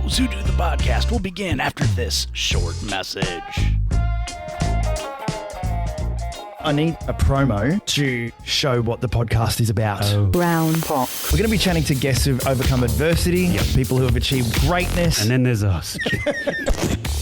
Those Who Do the Podcast will begin after this short message. I need a promo to show what the podcast is about. Brown pop. We're going to be chatting to guests who've overcome adversity, people who have achieved greatness. And then there's us.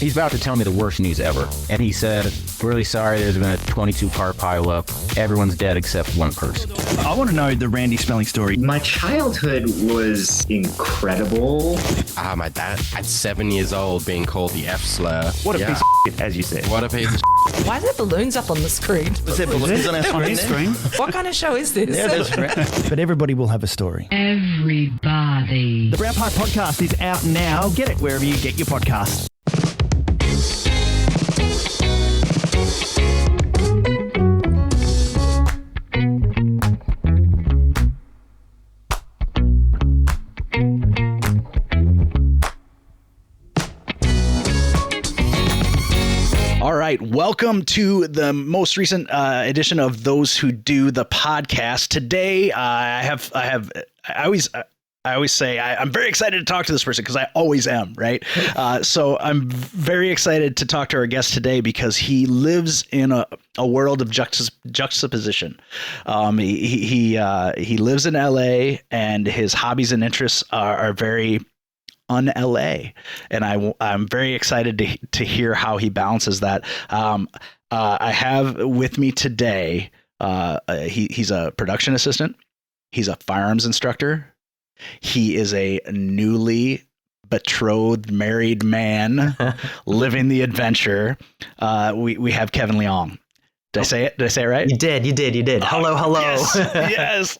He's about to tell me the worst news ever. And he said, really sorry, there's been a 22-car pileup. Everyone's dead except one person. I want to know the Randy Spelling story. My childhood was incredible. My dad at 7 years old being called the F slur. What a piece of shit, as you said. What a piece of Why are there balloons up on the screen? Is there balloons on our screen? What kind of show is this? Yeah, that's right. But everybody will have a story. Everybody. The Brown Pipe Podcast is out now. Get it wherever you get your podcasts. All right, welcome to the most recent edition of Those Who Do the Podcast. Today, I always say I'm very excited to talk to this person because I always am, right? So I'm very excited to talk to our guest today because he lives in a world of juxtaposition. He lives in LA, and his hobbies and interests are very un-LA, and I'm very excited to hear how he balances that. I have with me today, he's a production assistant. He's a firearms instructor. He is a newly betrothed married man living the adventure. We have Kevin Liang. Did I say it? Did I say it right? You did. Hello. Yes.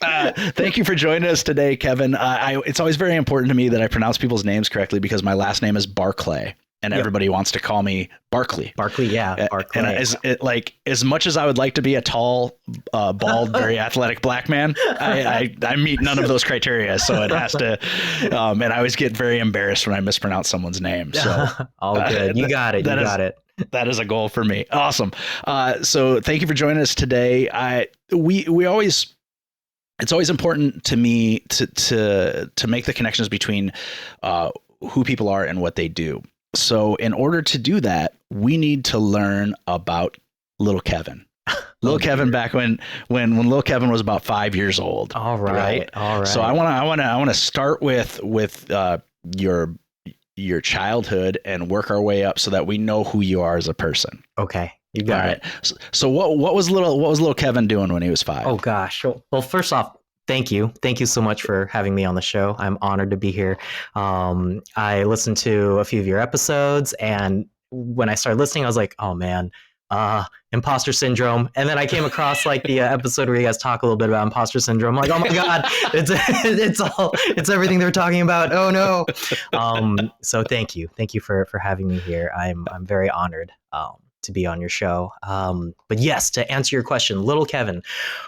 Thank you for joining us today, Kevin. It's always very important to me that I pronounce people's names correctly because my last name is Barclay, and everybody wants to call me Barkley. Barkley. And as much as I would like to be a tall, bald, very athletic black man, I meet none of those criteria. So it has to, and I always get very embarrassed when I mispronounce someone's name. So all good. You got it. That is a goal for me. Awesome. So thank you for joining us today. It's always important to me to make the connections between who people are and what they do. So in order to do that, we need to learn about little Kevin. Little Kevin back when little Kevin was about 5 years old. All right. So I want to start with your childhood and work our way up so that we know who you are as a person. Okay. You got it. So what was little Kevin doing when he was 5? Oh gosh. Well, first off, thank you so much for having me on the show. I'm honored to be here. I listened to a few of your episodes, and when I started listening, I was like, oh man, imposter syndrome. And then I came across the episode where you guys talk a little bit about imposter syndrome. I'm like, oh my God, it's everything they're talking about. Oh no. So thank you for having me here. I'm very honored to be on your show. But yes, to answer your question, little Kevin.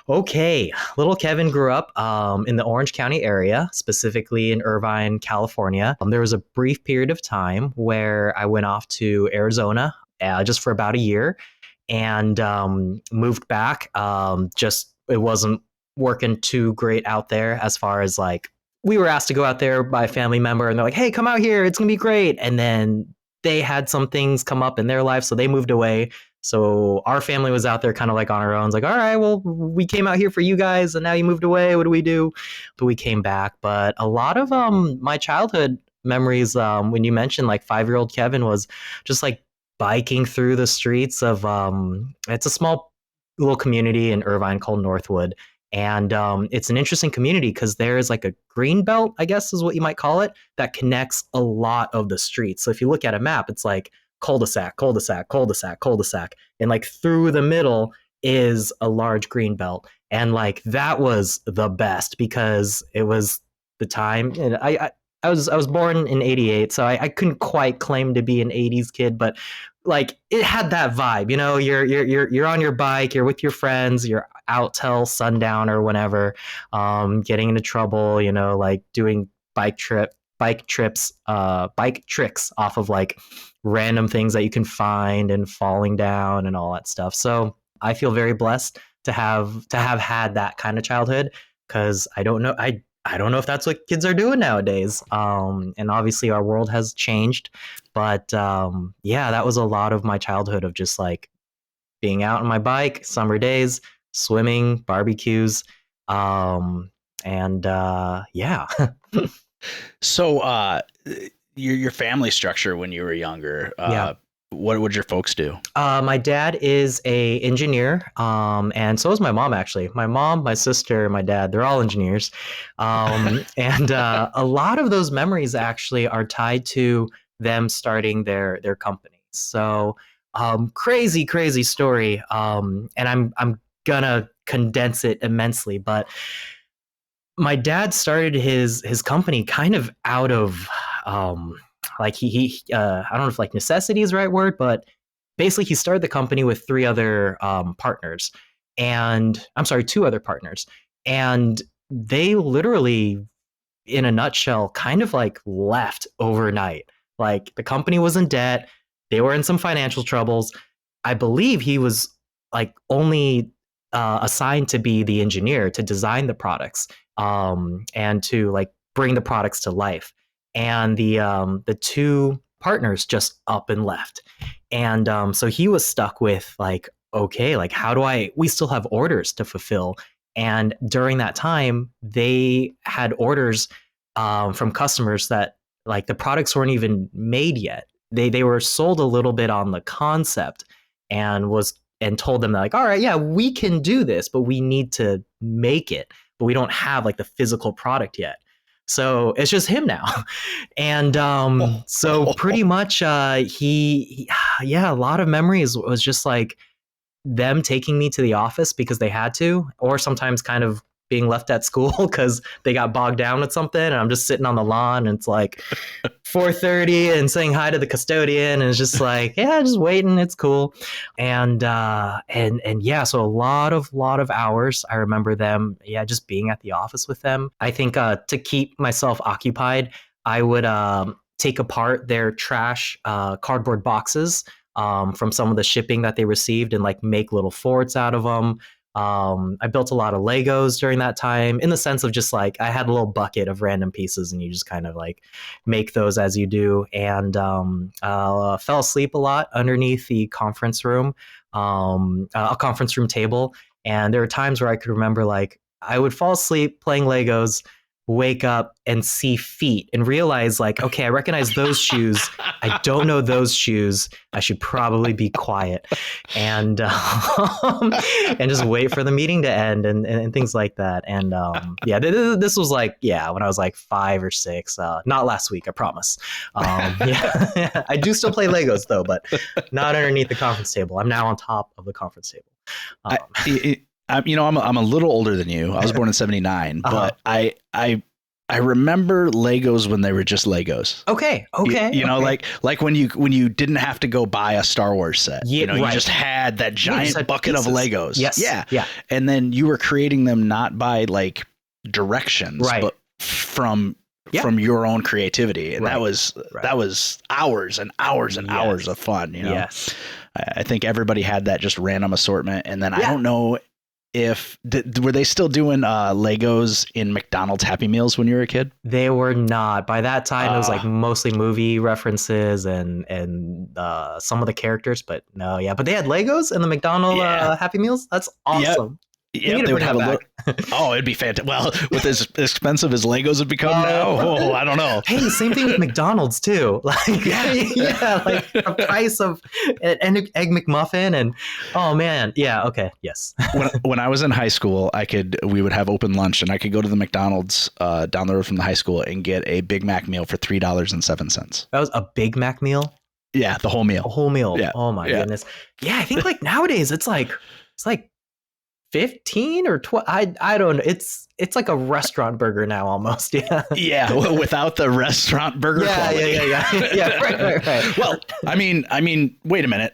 Okay. Little Kevin grew up in the Orange County area, specifically in Irvine, California. There was a brief period of time where I went off to Arizona just for about a year and moved back. It wasn't working too great out there as far as we were asked to go out there by a family member, and they're like, hey, come out here. It's going to be great. And then they had some things come up in their life, so they moved away. So our family was out there kind of on our own. It's like, all right, well, we came out here for you guys, and now you moved away. What do we do? But we came back. But a lot of my childhood memories, when you mentioned 5-year-old Kevin, was just biking through the streets of it's a small little community in Irvine called Northwood. And it's an interesting community because there is a green belt, I guess is what you might call it, that connects a lot of the streets. So if you look at a map, it's cul-de-sac, cul-de-sac, cul-de-sac, cul-de-sac. And through the middle is a large green belt. And that was the best because it was the time. And I was born in 88, so I couldn't quite claim to be an 80s kid, but it had that vibe, you're on your bike, you're with your friends, you're out till sundown or whenever, getting into trouble, doing bike tricks off of random things that you can find and falling down and all that stuff. So I feel very blessed to have had that kind of childhood, because I don't know, I don't know if that's what kids are doing nowadays. And obviously our world has changed, but yeah, that was a lot of my childhood of just like being out on my bike, summer days, swimming, barbecues, and yeah. So, your family structure when you were younger, Yeah. what would your folks do? My dad is a engineer, and so is my mom. Actually, my mom, my sister, my dad—they're all engineers, and a lot of those memories actually are tied to them starting their companies. So, crazy story. And I'm gonna condense it immensely, but my dad started his company kind of out of like he I don't know if like necessity is the right word, but basically he started the company with three other partners, and I'm sorry, two other partners, and they literally, in a nutshell, kind of like left overnight. Like the company was in debt, they were in some financial troubles. I believe he was like only assigned to be the engineer to design the products, and to like bring the products to life. And the two partners just up and left, and so he was stuck with like, okay, like how do we still have orders to fulfill. And during that time, they had orders from customers that like the products weren't even made yet. They were sold a little bit on the concept, and told them that like, all right, yeah, we can do this, but we need to make it, but we don't have like the physical product yet. So it's just him now. And so pretty much he yeah, a lot of memories was just like them taking me to the office because they had to, or sometimes kind of being left at school because they got bogged down with something, and I'm just sitting on the lawn and it's like 4:30 and saying hi to the custodian, and it's just like, yeah, just waiting, it's cool. And yeah, so a lot of hours. I remember them, yeah, just being at the office with them. I think to keep myself occupied, I would take apart their trash cardboard boxes from some of the shipping that they received and like make little forts out of them. I built a lot of Legos during that time, in the sense of just like I had a little bucket of random pieces and you just kind of like make those as you do. And fell asleep a lot underneath the conference room, a conference room table. And there were times where I could remember like I would fall asleep playing Legos, wake up and see feet and realize like, okay, I recognize those shoes. I don't know those shoes. I should probably be quiet, and and just wait for the meeting to end and things like that. And yeah, this was like, yeah, when I was like 5 or 6, not last week, I promise. Yeah, I do still play Legos though, but not underneath the conference table. I'm now on top of the conference table. I'm a little older than you. I was born in '79, but I remember Legos when they were just Legos. Okay. You know, like when you didn't have to go buy a Star Wars set. Yeah, you know, right. You just had that giant bucket pieces of Legos. Yes. Yeah. And then you were creating them not by like directions, right, but from your own creativity. And right, that was hours and hours and hours of fun. You know? Yes. I think everybody had that just random assortment. And then I don't know were they still doing Legos in McDonald's Happy Meals when you were a kid? They were not. By that time, it was like mostly movie references and some of the characters, but no, yeah. But they had Legos in the McDonald's Happy Meals. That's awesome. Yeah, they would have a little. Oh, it'd be fantastic. Well, with as expensive as Legos have become now, I don't know. Hey, same thing with McDonald's too. Like, yeah, like the price of an egg McMuffin, and oh man, yeah, okay, yes. when I was in high school, we would have open lunch, and I could go to the McDonald's down the road from the high school and get a Big Mac meal for $3.07. That was a Big Mac meal. Yeah, the whole meal. A whole meal. Yeah. Oh my goodness. Yeah, I think like nowadays it's like 15 or 12. I don't know. It's like a restaurant burger now almost. Yeah. Yeah. Without the restaurant burger quality. Yeah. Right. Well, I mean, wait a minute.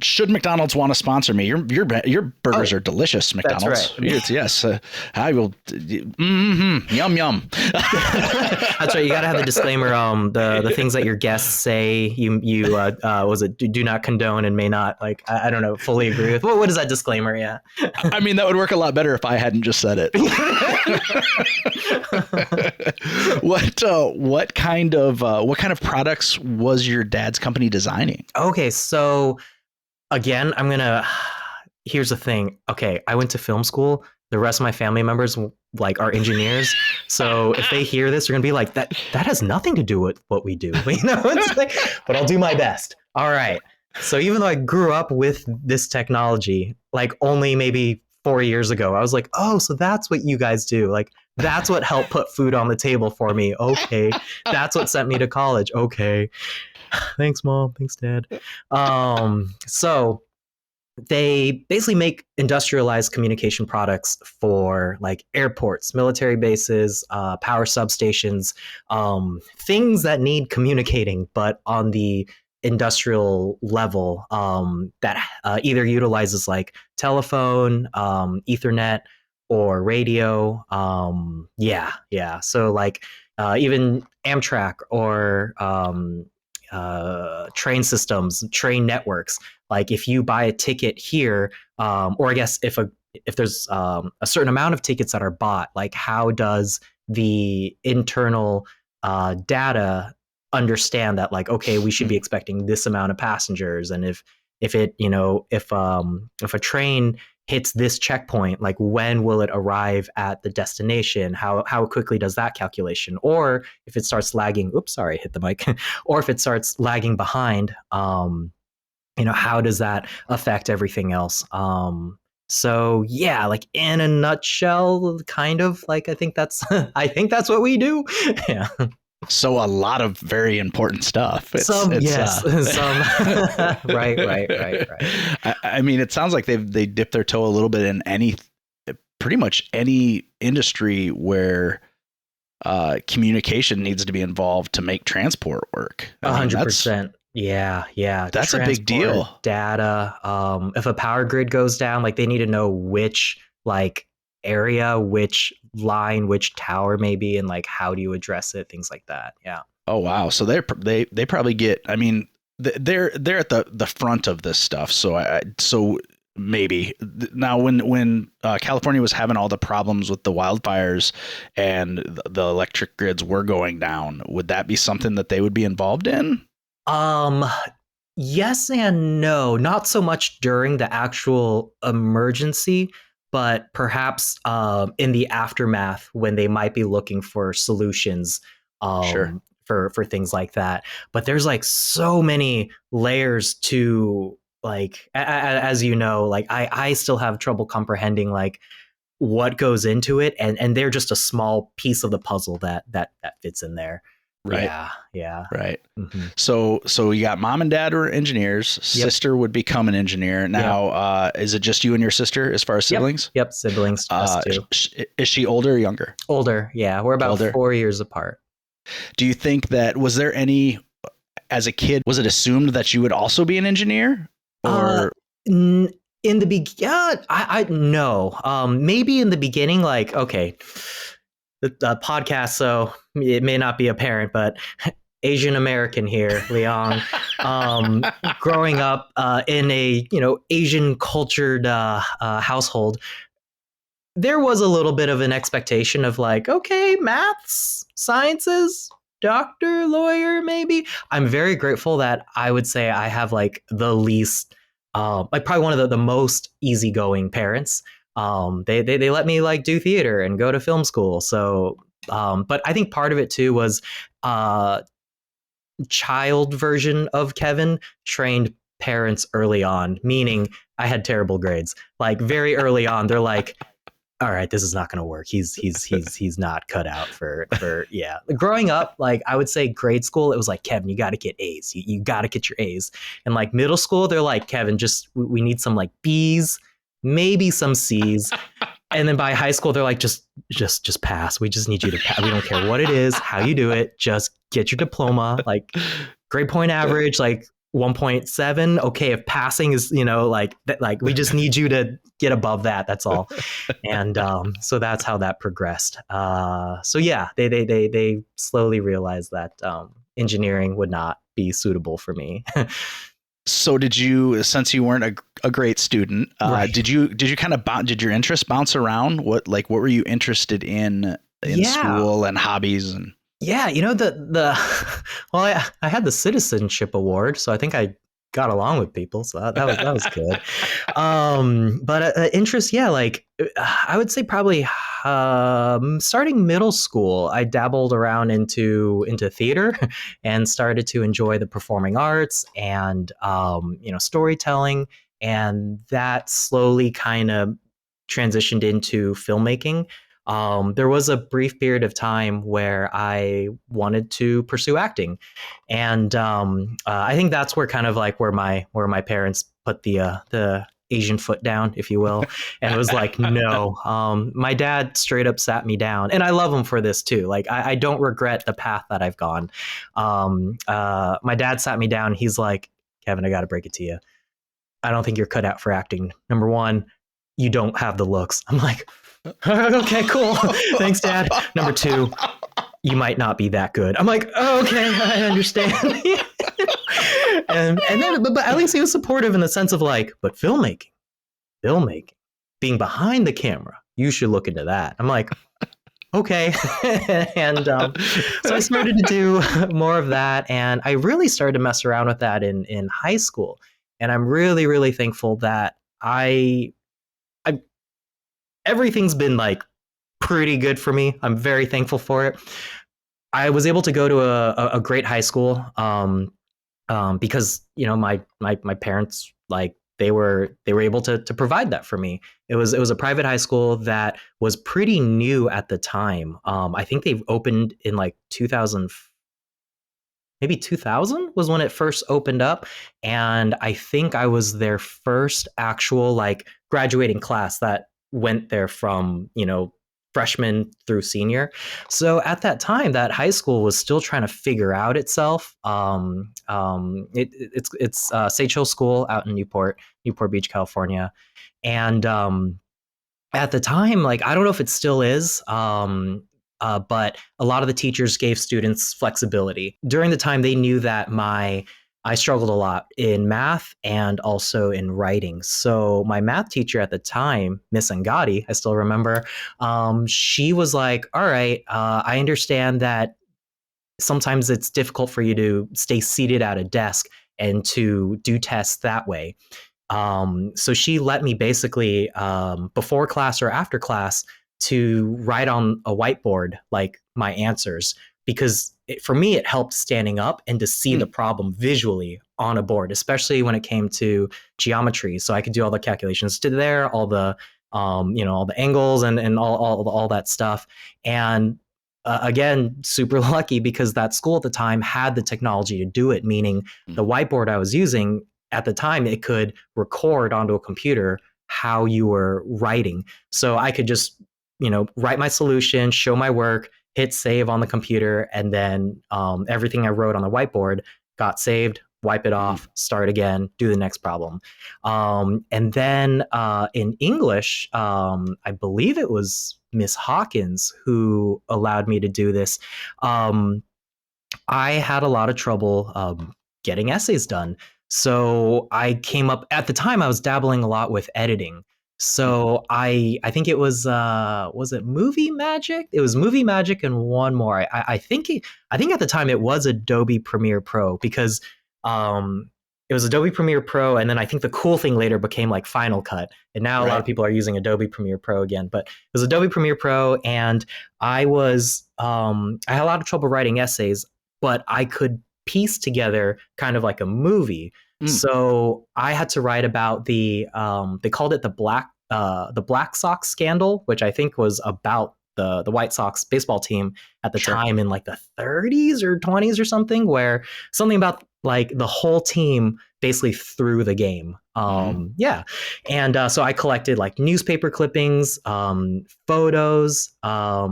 Should McDonald's want to sponsor me? Your burgers are delicious, McDonald's. That's right. Yes. I will. Yum. That's right. You got to have the disclaimer. The things that your guests say, you do not condone and may not, like, I don't know, fully agree with. What is that disclaimer? Yeah. I mean, that would work a lot better if I hadn't just said it. What kind of products was your dad's company designing? Okay, so again, here's the thing. Okay, I went to film school. The rest of my family members like are engineers. So if they hear this, they're gonna be like, that has nothing to do with what we do. It's like, but I'll do my best. All right. So even though I grew up with this technology, like only maybe 4 years ago, I was like, oh, so that's what you guys do. Like, that's what helped put food on the table for me. Okay. That's what sent me to college. Okay. Thanks, Mom. Thanks, Dad. So they basically make industrialized communication products for like airports, military bases, power substations, things that need communicating, but on the industrial level, that either utilizes like telephone, Ethernet, or radio. So like even Amtrak or train systems, train networks. Like if you buy a ticket here, or I guess if there's a certain amount of tickets that are bought, like how does the internal data understand that, like, okay, we should be expecting this amount of passengers, and if a train hits this checkpoint, like when will it arrive at the destination? How quickly does that calculation? Or if it starts lagging, oops, sorry, hit the mic. Or if it starts lagging behind, how does that affect everything else? So yeah, like in a nutshell, kind of like I think that's what we do. Yeah. So a lot of very important stuff. Some. Right. I mean, it sounds like they dip their toe a little bit in pretty much any industry where communication needs to be involved to make transport work. 100%. Yeah. That's a big deal. Data. If a power grid goes down, like they need to know which like area, which line, which tower maybe, and like how do you address it, things like that. Yeah. Oh wow. So they probably get, I mean, they're at the front of this stuff. So maybe now when California was having all the problems with the wildfires and the electric grids were going down, would that be something that they would be involved in? Yes and no. Not so much during the actual emergency, but perhaps in the aftermath when they might be looking for solutions Sure. for things like that. But there's like so many layers to like, as you know, like I still have trouble comprehending like what goes into it, and they're just a small piece of the puzzle that fits in there. Right. Yeah. Right. Mm-hmm. So you got mom and dad were engineers. Yep. Sister would become an engineer. Now, is it just you and your sister as far as siblings? Yep. Siblings. Just two. Is she older or younger? Older. Yeah. We're about 4 years apart. Do you think was there any, as a kid, was it assumed that you would also be an engineer? Or in the beginning, I no. Maybe in the beginning, like, okay, the podcast, so it may not be apparent, but Asian American here, Liang, growing up in a Asian cultured household, there was a little bit of an expectation of like, okay, maths, sciences, doctor, lawyer, maybe. I'm very grateful that I would say I have like the least, like probably one of the most easygoing parents. They let me like do theater and go to film school. So, but I think part of it too was child version of Kevin trained parents early on, meaning I had terrible grades. Like very early on, they're like, all right, this is not going to work. He's not cut out for yeah. Growing up, like I would say grade school, it was like, Kevin, you got to get A's. You got to get your A's. And like middle school, they're like, Kevin, we need some like B's, maybe some C's. And then by high school, they're like, just pass. We just need you to pass. We don't care what it is, how you do it. Just get your diploma, like grade point average, like 1.7. Okay, if passing is, like we just need you to get above that. That's all. And so that's how that progressed. So yeah, they slowly realized that engineering would not be suitable for me. So did you, since you weren't a great student, Right. did you kind of did your interest bounce around? What were you interested in Yeah. school and hobbies and? Yeah, well, I had the citizenship award, so I think I got along with people, so that was good. But interest, yeah, like I would say probably starting middle school, I dabbled around into theater and started to enjoy the performing arts and storytelling, and that slowly kind of transitioned into filmmaking. There was a brief period of time where I wanted to pursue acting, and I think that's where kind of like where my parents put the Asian foot down, if you will, and it was like, no. My dad straight up sat me down, and I love him for this too. Like I don't regret the path that I've gone. My dad sat me down. He's like, Kevin, I got to break it to you. I don't think you're cut out for acting. Number one, you don't have the looks. I'm like, okay, cool. Thanks, Dad. Number two, you might not be that good. I'm like, oh, okay, I understand. and then, but at least he was supportive in the sense of like, but filmmaking, being behind the camera, you should look into that. I'm like, okay. And so I started to do more of that, and I really started to mess around with that in high school. And I'm really, really thankful that everything's been like pretty good for me. I'm very thankful for it. I was able to go to a great high school because my parents, like, they were able to provide that for me. It was a private high school that was pretty new at the time. I think they've opened in like 2000. Maybe 2000 was when it first opened up, and I think I was their first actual like graduating class that went there from freshman through senior. So at that time, that high school was still trying to figure out itself. It's Sage Hill School out in Newport Beach, California, and at the time, like, I don't know if it still is. But a lot of the teachers gave students flexibility. During the time, they knew that I struggled a lot in math and also in writing. So my math teacher at the time, Miss Angadi, I still remember, she was like, all right, I understand that sometimes it's difficult for you to stay seated at a desk and to do tests that way. So she let me basically, before class or after class, to write on a whiteboard like my answers, because for me it helped standing up and to see the problem visually on a board, especially when it came to geometry. So I could do all the calculations to there, all the all the angles and all that stuff. And again, super lucky because that school at the time had the technology to do it, meaning the whiteboard I was using at the time, it could record onto a computer how you were writing. So I could just write my solution, show my work, hit save on the computer, and then everything I wrote on the whiteboard got saved, wipe it off, start again, do the next problem. And then in English, I believe it was Miss Hawkins who allowed me to do this. I had a lot of trouble getting essays done. So I came up, at the time I was dabbling a lot with editing. So I think it was it Movie Magic? It was Movie Magic and one more. I think at the time it was Adobe Premiere Pro, because it was Adobe Premiere Pro, and then I think the cool thing later became like Final Cut, and now a lot of people are using Adobe Premiere Pro again. But it was Adobe Premiere Pro, and I had a lot of trouble writing essays, but I could piece together kind of like a movie. So I had to write about they called it the Black Sox scandal, which I think was about the White Sox baseball team at the time in like the 30s or 20s or something, where something about like the whole team basically threw the game. Yeah. And so I collected like newspaper clippings, photos. I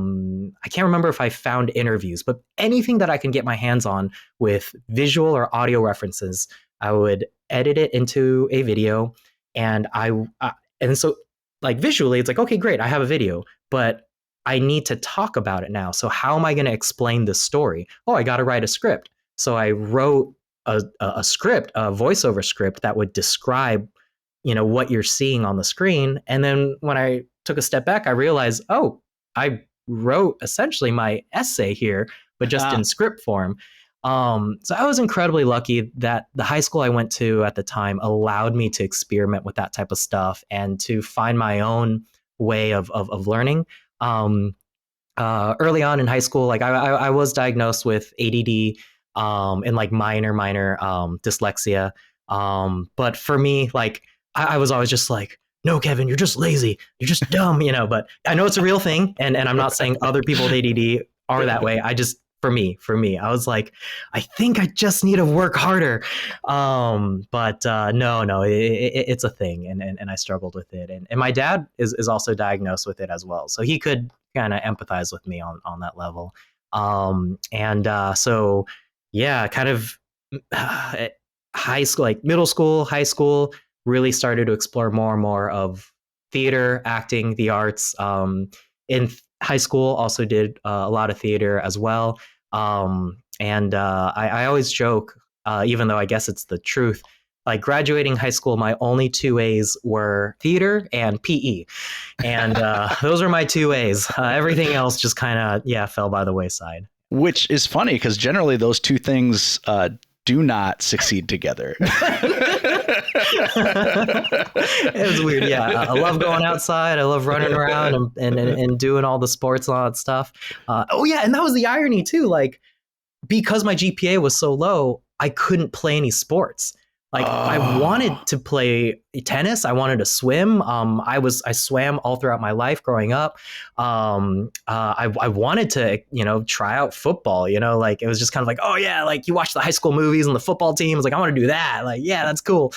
can't remember if I found interviews, but anything that I can get my hands on with visual or audio references, I would edit it into a video. And and so like visually, it's like, okay, great, I have a video, but I need to talk about it now. So how am I going to explain this story? Oh, I got to write a script. So I wrote a script, a voiceover script that would describe, what you're seeing on the screen. And then when I took a step back, I realized, oh, I wrote essentially my essay here, but just in script form. So I was incredibly lucky that the high school I went to at the time allowed me to experiment with that type of stuff and to find my own way of learning. Early on in high school, like I was diagnosed with ADD and like minor dyslexia. But for me, like I was always just like, no, Kevin, you're just lazy. You're just dumb, but I know it's a real thing. And I'm not saying other people with ADD are that way. For me, I was like, I think I just need to work harder. But no, it's a thing. And I struggled with it. And my dad is also diagnosed with it as well. So he could kind of empathize with me on that level. So yeah, kind of high school, like middle school, high school, really started to explore more and more of theater, acting, the arts. In high school, also did a lot of theater as well. I always joke, even though I guess it's the truth, like graduating high school, my only 2 A's were theater and PE. And those are my 2 A's. Everything else just kind of, fell by the wayside. Which is funny because generally those two things do not succeed together. It was weird. Yeah. I love going outside. I love running around and doing all the sports and all that stuff. And that was the irony too. Like, because my GPA was so low, I couldn't play any sports. Like I wanted to play tennis. I wanted to swim. I swam all throughout my life growing up. I wanted to, try out football, like it was just kind of like, oh yeah, like you watch the high school movies and the football team. I was like, I want to do that. Like, yeah, that's cool.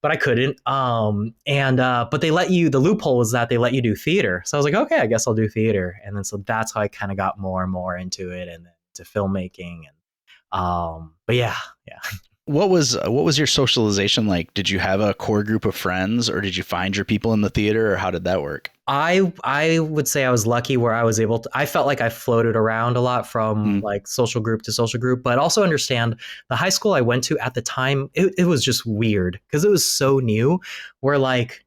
But I couldn't. But they let you, the loophole was that they let you do theater. So I was like, okay, I guess I'll do theater. And then, so that's how I kind of got more and more into it and then to filmmaking. And, but yeah. What was your socialization like? Did you have a core group of friends, or did you find your people in the theater, or how did that work? I would say I was lucky where I was able to, I felt like I floated around a lot from like social group to social group, but also understand the high school I went to at the time, it was just weird because it was so new, where like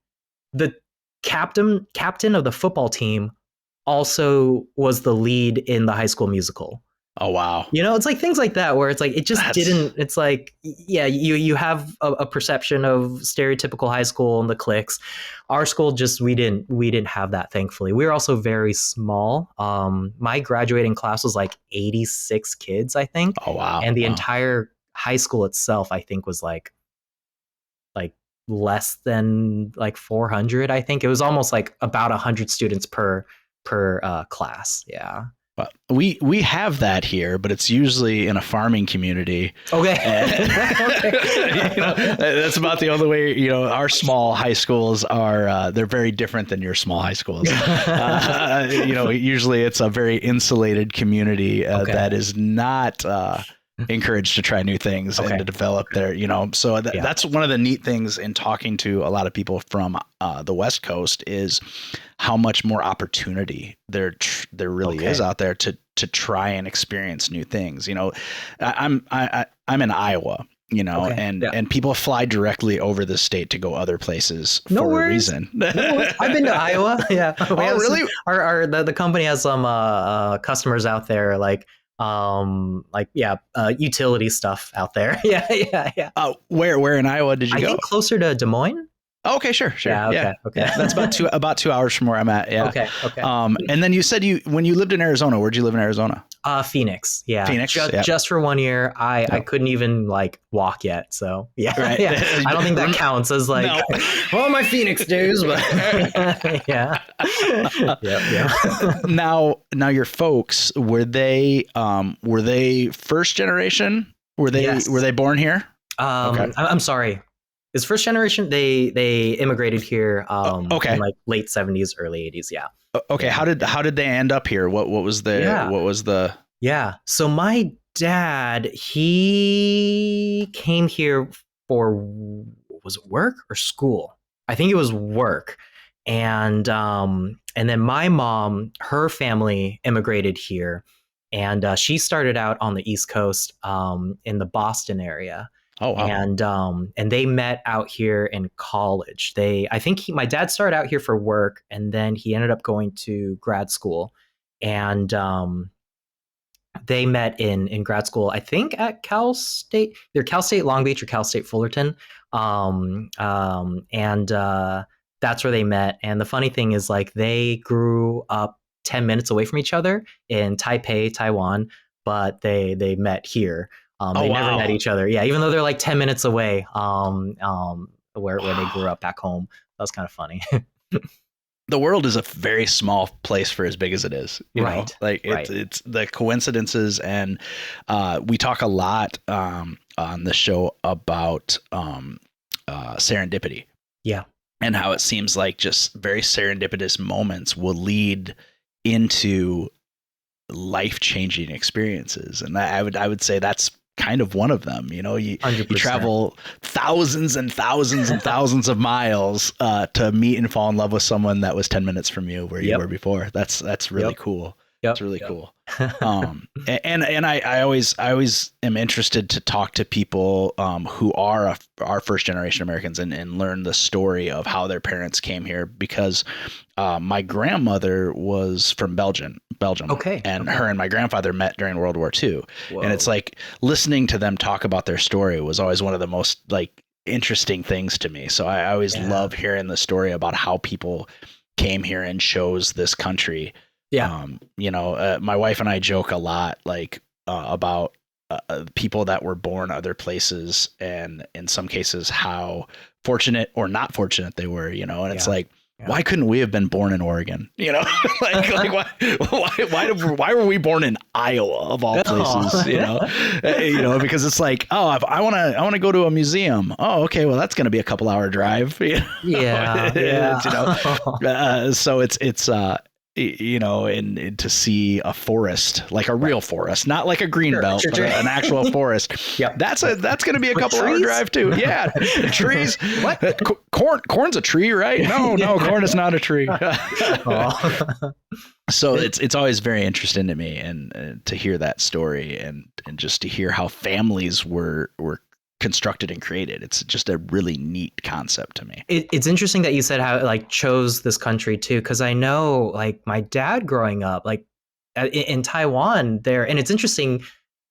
the captain of the football team also was the lead in the High School Musical. Oh, wow. It's like things like that where it's like, it just it's like, yeah, you have a perception of stereotypical high school and the cliques. Our school just, we didn't have that, thankfully. We were also very small. My graduating class was like 86 kids, I think. Oh, wow. And the entire high school itself, I think, was like less than like 400, I think. It was almost like about 100 students per class. Yeah. Well, we have that here, but it's usually in a farming community. Okay. That's about the only way, our small high schools are, they're very different than your small high schools. Usually it's a very insulated community that is not encouraged to try new things and to develop their, so that's one of the neat things in talking to a lot of people from the West Coast is how much more opportunity there really is out there to try and experience new things. I'm in Iowa, and people fly directly over the state to go other places for a reason. I've been to Iowa. Yeah. Really? The company has some customers out there, utility stuff out there. Yeah. Where in Iowa did you go? I think closer to Des Moines. Oh, okay, sure. Yeah, okay. Yeah, that's about 2 hours from where I'm at. Yeah. Okay. And then you said when you lived in Arizona, where'd you live in Arizona? Phoenix. Yeah. Phoenix. Just for 1 year. I couldn't even walk yet. So yeah. Right. Yeah. I don't think that counts as well, my Phoenix days, but yeah. Yeah. Now your folks, were they first generation? Were they born here? I'm sorry. Is first generation, they immigrated here in like late 70s, early 80s. Yeah. Okay. How did they end up here? What was the So my dad, he came here for, was it work or school? I think it was work. And then my mom, her family immigrated here. and she started out on the East Coast, in the Boston area. Oh, wow. And they met out here in college. I think my dad started out here for work, and then he ended up going to grad school, and they met in grad school, I think at Cal State, either Cal State Long Beach or Cal State Fullerton. And that's where they met. And the funny thing is, like, they grew up 10 minutes away from each other in Taipei, Taiwan, but they met here. They never met each other. Yeah, even though they're like 10 minutes away, where they grew up back home. That was kind of funny. The world is a very small place for as big as it is, you know? Like it's the coincidences, and we talk a lot on the show about serendipity. Yeah. And how it seems like just very serendipitous moments will lead into life-changing experiences. And I would say that's kind of one of them. You know, you travel thousands and thousands and thousands of miles to meet and fall in love with someone that was 10 minute from you where you were before. That's really cool. It's really cool. And I always am interested to talk to people who are our first generation Americans and learn the story of how their parents came here, because my grandmother was from Belgium. Okay. And her and my grandfather met during World War II. Whoa. And it's like listening to them talk about their story was always one of the most like interesting things to me. So I always love hearing the story about how people came here and chose this country. Yeah. You know, my wife and I joke a lot, like about people that were born other places, and in some cases how fortunate or not fortunate they were, you know, and it's like, why couldn't we have been born in Oregon? You know, like why were we born in Iowa of all places? You know, because it's like, oh, if I want to go to a museum. Oh, okay, well that's going to be a couple hour drive. You know? Yeah. You know, so it's you know, and to see a forest, like a real forest, not like a green belt, but an actual forest. That's going to be a couple hour drive too. Yeah. Trees. What? Corn's a tree, right? No, corn is not a tree. So it's always very interesting to me, and to hear that story, and just to hear how families were constructed and created. It's just a really neat concept to me. It's interesting that you said how like chose this country too, because I know like my dad growing up like in Taiwan there, and it's interesting,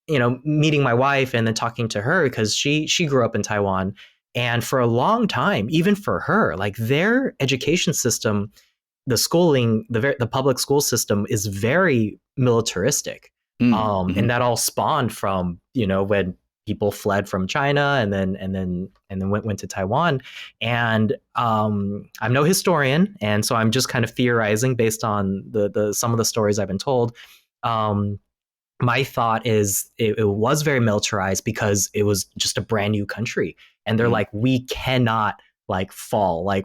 you know, meeting my wife and then talking to her, because she grew up in Taiwan, and for a long time, even for her, like their education system, the schooling, the public school system is very militaristic. And that all spawned from, you know, when people fled from China and then went to Taiwan. And I'm no historian, and so I'm just kind of theorizing based on the some of the stories I've been told. My thought is it was very militarized because it was just a brand new country, and they're like, we cannot like fall. Like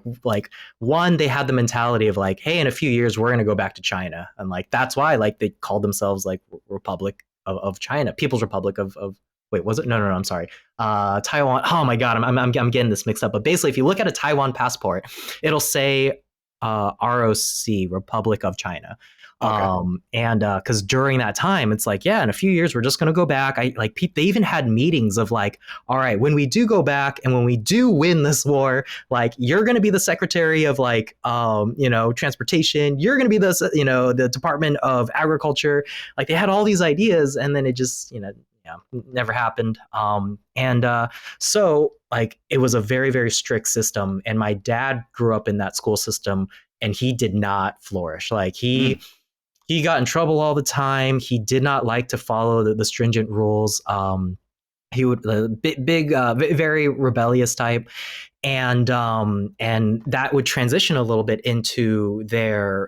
one, they had the mentality of like, hey, in a few years we're gonna go back to China, and like that's why like they called themselves like Republic of China, People's Republic of wait, was it? No, I'm sorry. Taiwan. Oh my God, I'm getting this mixed up. But basically, if you look at a Taiwan passport, it'll say ROC, Republic of China. Okay. And because during that time, it's like, yeah, in a few years, we're just going to go back. They even had meetings of like, all right, when we do go back and when we do win this war, like you're going to be the secretary of like, you know, transportation. You're going to be the, you know, the Department of Agriculture. Like they had all these ideas, and then it just, you know, never happened. So like it was a very, very strict system. And my dad grew up in that school system, and he did not flourish. Like he got in trouble all the time. He did not like to follow the stringent rules. He would very rebellious type. And that would transition a little bit into their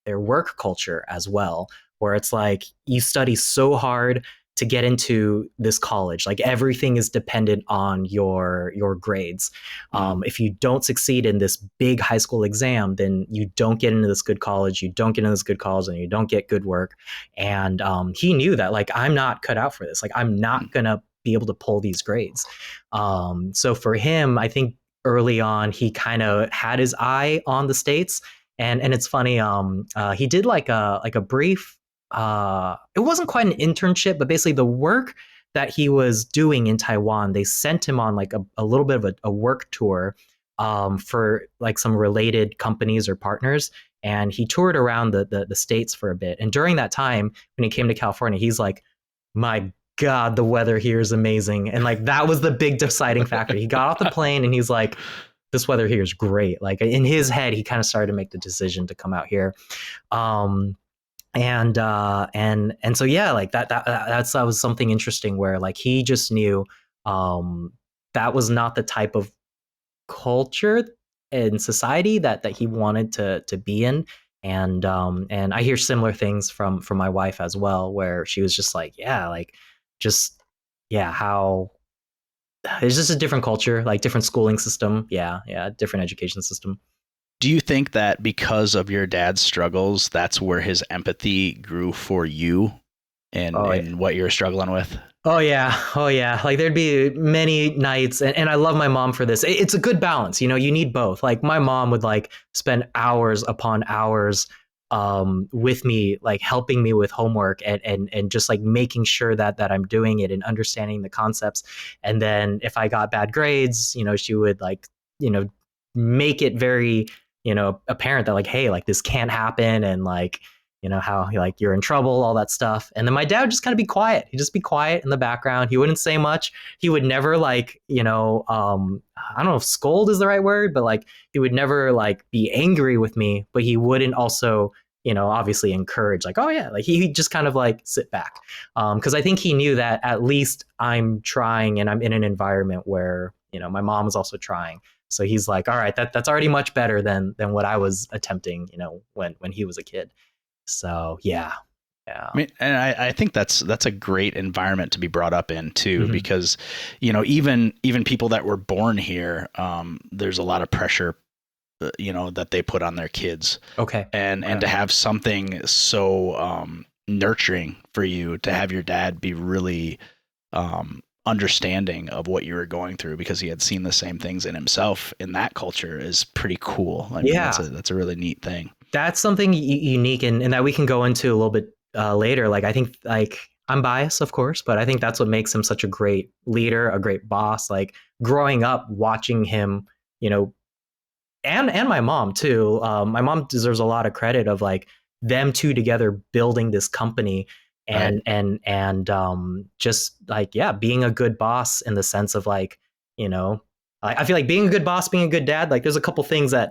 work culture as well, where it's like you study so hard to get into this college. Like everything is dependent on your grades. If you don't succeed in this big high school exam, then you don't get into this good college. You don't get into this good college, and you don't get good work. And he knew that like, I'm not cut out for this. Like I'm not gonna be able to pull these grades. So for him, I think early on, he kind of had his eye on the States. And it's funny, he did like a brief it wasn't quite an internship, but basically the work that he was doing in Taiwan, they sent him on like a little bit of a work tour for like some related companies or partners. And he toured around the states for a bit. And during that time, when he came to California, he's like, my God, the weather here is amazing. And like that was the big deciding factor. He got off the plane and he's like, this weather here is great. Like in his head, he kind of started to make the decision to come out here. And so yeah, like that was something interesting where like he just knew that was not the type of culture and society that he wanted to be in. And I hear similar things from my wife as well, where she was just like, yeah, like just how it's just a different culture, like different schooling system. Yeah, different education system. Do you think that because of your dad's struggles, that's where his empathy grew for you and what you're struggling with? Oh yeah. Like there'd be many nights, and I love my mom for this. It's a good balance, you need both. Like my mom would like spend hours upon hours with me, like helping me with homework and just like making sure that I'm doing it and understanding the concepts. And then if I got bad grades, she would like, make it very, apparent that like, hey, like this can't happen, and like, how like you're in trouble, all that stuff. And then my dad would just kind of be quiet. He'd just be quiet in the background. He wouldn't say much. He would never like, I don't know if scold is the right word, but like he would never like be angry with me, but he wouldn't also, obviously encourage like, oh yeah, like he'd just kind of like sit back. Cause I think he knew that at least I'm trying and I'm in an environment where, my mom is also trying. So he's like, all right, that's already much better than what I was attempting, when he was a kid. So yeah. I mean, and I think that's a great environment to be brought up in too, Mm-hmm. because even people that were born here, there's a lot of pressure, that they put on their kids. Okay. And to have something so nurturing for you, to have your dad be really understanding of what you were going through because he had seen the same things in himself in that culture is pretty cool. I mean, that's a really neat thing. That's something unique and that we can go into a little bit later. Like, I think like I'm biased, of course, but I think that's what makes him such a great leader, a great boss. Like growing up, watching him, and my mom too. My mom deserves a lot of credit of like them two together building this company and just like, yeah, being a good boss in the sense of like, I feel like being a good boss, being a good dad, like there's a couple things that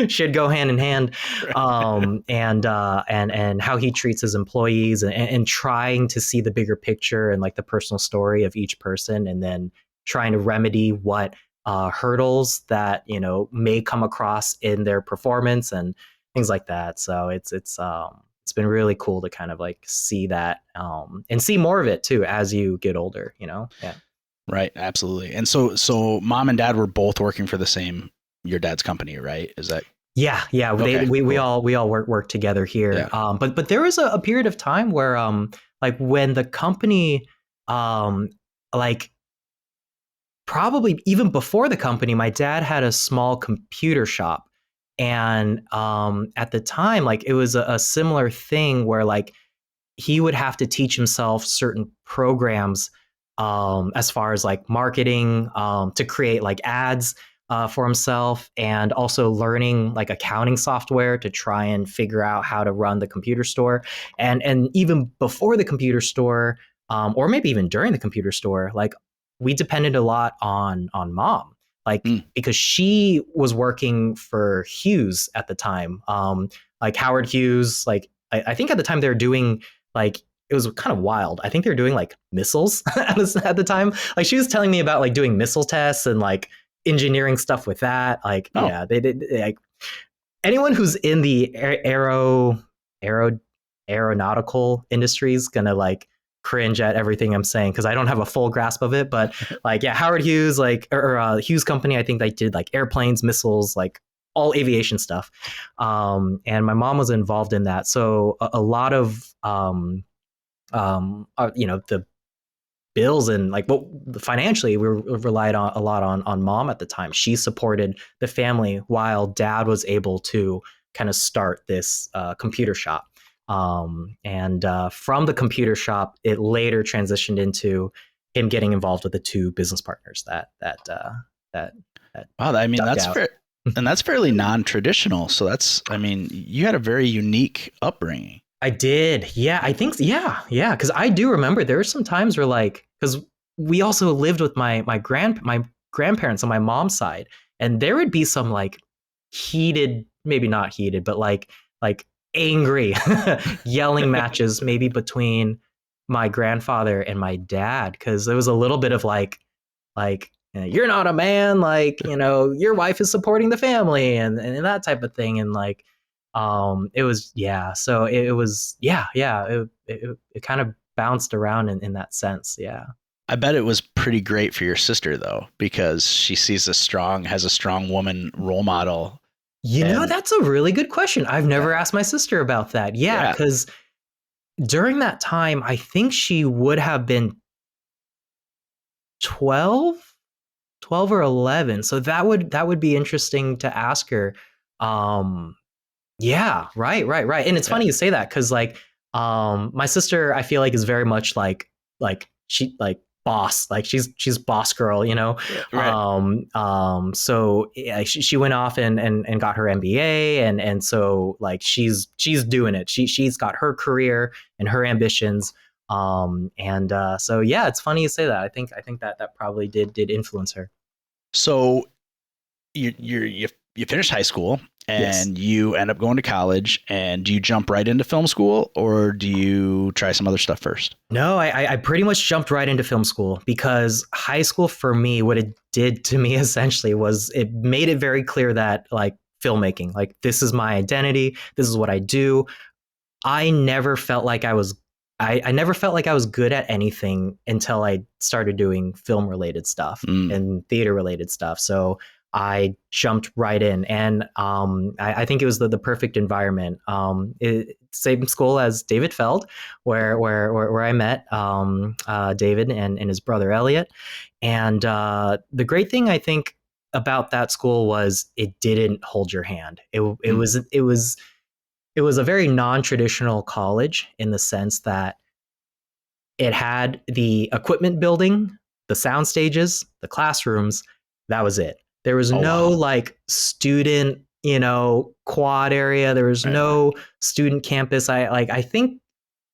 should go hand in hand. And how he treats his employees and trying to see the bigger picture and like the personal story of each person, and then trying to remedy what hurdles that, may come across in their performance and things like that. So it's been really cool to kind of like see that and see more of it too as you get older, Yeah. Right. Absolutely. And so mom and dad were both working for your dad's company, right? Is that? Yeah. Okay, we cool. all work together here. Yeah. But there was a period of time where like when the company like probably even before the company, my dad had a small computer shop. And at the time, like it was a similar thing where like he would have to teach himself certain programs as far as like marketing, to create like ads for himself, and also learning like accounting software to try and figure out how to run the computer store. And even before the computer store, or maybe even during the computer store, like we depended a lot on mom. Like, because she was working for Hughes at the time, like Howard Hughes, like I think at the time they were doing like, it was kind of wild. I think they were doing like missiles at the time. Like she was telling me about like doing missile tests and like engineering stuff with that. Like, yeah, they did like anyone who's in the aeronautical industry is gonna like cringe at everything I'm saying because I don't have a full grasp of it. But like, yeah, Howard Hughes, like or Hughes Company, I think they did like airplanes, missiles, like all aviation stuff. And my mom was involved in that. So a lot of the bills and like financially we relied on a lot on mom at the time. She supported the family while dad was able to kind of start this computer shop. And from the computer shop, it later transitioned into him getting involved with the two business partners that Wow, I mean, ducked that's out. fair. And that's fairly non-traditional. So that's, I mean, you had a very unique upbringing. I did. Yeah, I think, yeah. Because I do remember there were some times where, like, because we also lived with my grandparents on my mom's side, and there would be some like heated, maybe not heated, but like angry yelling matches, maybe between my grandfather and my dad, because there was a little bit of like you're not a man, like, your wife is supporting the family, and that type of thing, and like it was, yeah, so it was, it kind of bounced around in that sense. Yeah. I bet it was pretty great for your sister though, because she has a strong woman role model. That's a really good question. I've never asked my sister about that. Yeah, because during that time, I think she would have been 12 or 11. So that would be interesting to ask her. Yeah, right. And it's funny you say that, because like my sister, I feel like, is very much like she like boss, like she's boss girl, Right. So yeah, she went off and got her MBA, and so like she's doing it. She's got her career and her ambitions. So yeah, it's funny you say that. I think that probably did influence her. So you finished high school and you end up going to college, and do you jump right into film school, or do you try some other stuff first? No, I pretty much jumped right into film school, because high school for me, what it did to me essentially was it made it very clear that like filmmaking, like this is my identity. This is what I do. I never felt like I was good at anything until I started doing film related stuff and theater related stuff. So I jumped right in, and I think it was the perfect environment. Same school as David Feld, where I met David and his brother Elliot. And the great thing I think about that school was it didn't hold your hand. It was a very non-traditional college in the sense that it had the equipment building, the sound stages, the classrooms. That was it. There was like student, quad area. There was no student campus. I think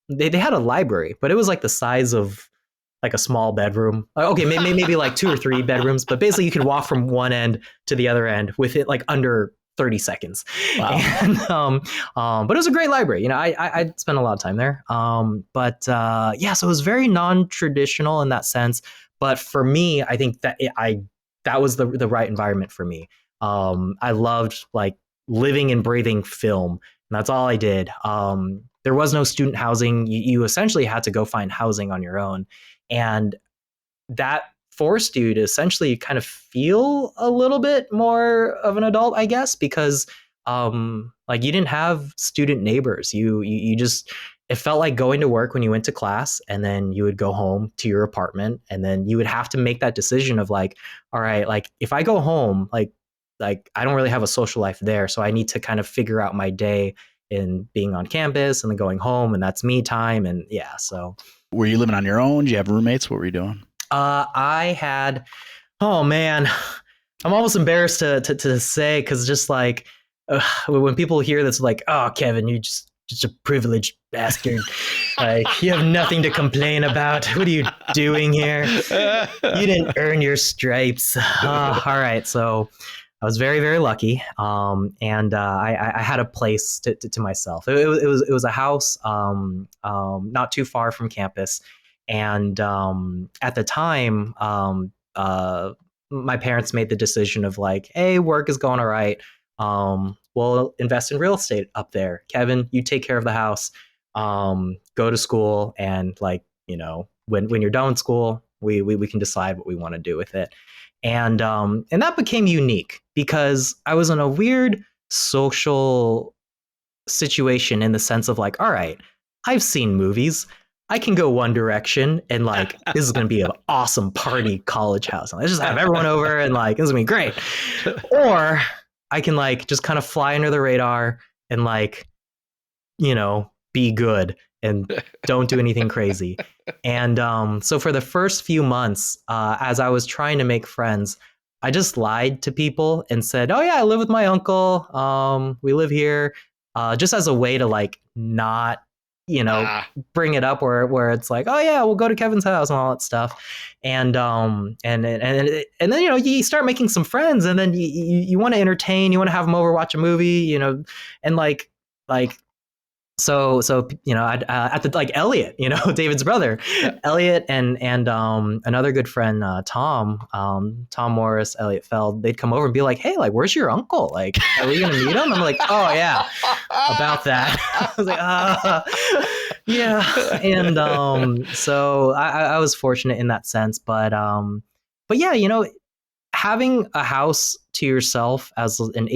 they had a library, but it was like the size of like a small bedroom. Okay, maybe like 2 or 3 bedrooms, but basically you could walk from one end to the other end with it like under 30 seconds. Wow. And but it was a great library. I spent a lot of time there. So it was very non-traditional in that sense. But for me, I think that that was the right environment for me. I loved like living and breathing film, and that's all I did. There was no student housing. You essentially had to go find housing on your own, and that forced you to essentially kind of feel a little bit more of an adult, I guess, because like you didn't have student neighbors. You just, it felt like going to work when you went to class, and then you would go home to your apartment, and then you would have to make that decision of like, all right, like if I go home, like I don't really have a social life there, so I need to kind of figure out my day in being on campus and then going home, and that's me time. And yeah, so. Were you living on your own? Do you have roommates? What were you doing? I had, oh man, I'm almost embarrassed to say, because just like when people hear this, like, oh, Kevin, you just a privileged bastard. Like, you have nothing to complain about. What are you doing here? You didn't earn your stripes. All right, so I was very, very lucky, and I had a place to myself. It was a house not too far from campus. And at the time, my parents made the decision of like, hey, work is going all right. We'll invest in real estate up there. Kevin, you take care of the house, go to school. And like, when you're done with school, we can decide what we want to do with it. And that became unique because I was in a weird social situation in the sense of like, all right, I've seen movies. I can go one direction and like, this is going to be an awesome party college house. And let's just have everyone over and like, this is going to be great. Or I can like just kind of fly under the radar and like, be good and don't do anything crazy. And so for the first few months, as I was trying to make friends, I just lied to people and said, "Oh yeah, I live with my uncle. We live here," just as a way to like not, bring it up where it's like, "Oh yeah, we'll go to Kevin's house," and all that stuff. And then you start making some friends, and then you want to entertain, you want to have them over, watch a movie, and So I'd, at the like Elliot, David's brother, Elliot and another good friend, Tom Morris, Elliot Feld, they'd come over and be like, "Hey, like, where's your uncle? Like, are we gonna meet him?" I'm like, "Oh yeah, about that." I was like, yeah. And so I was fortunate in that sense, but yeah, having a house to yourself as an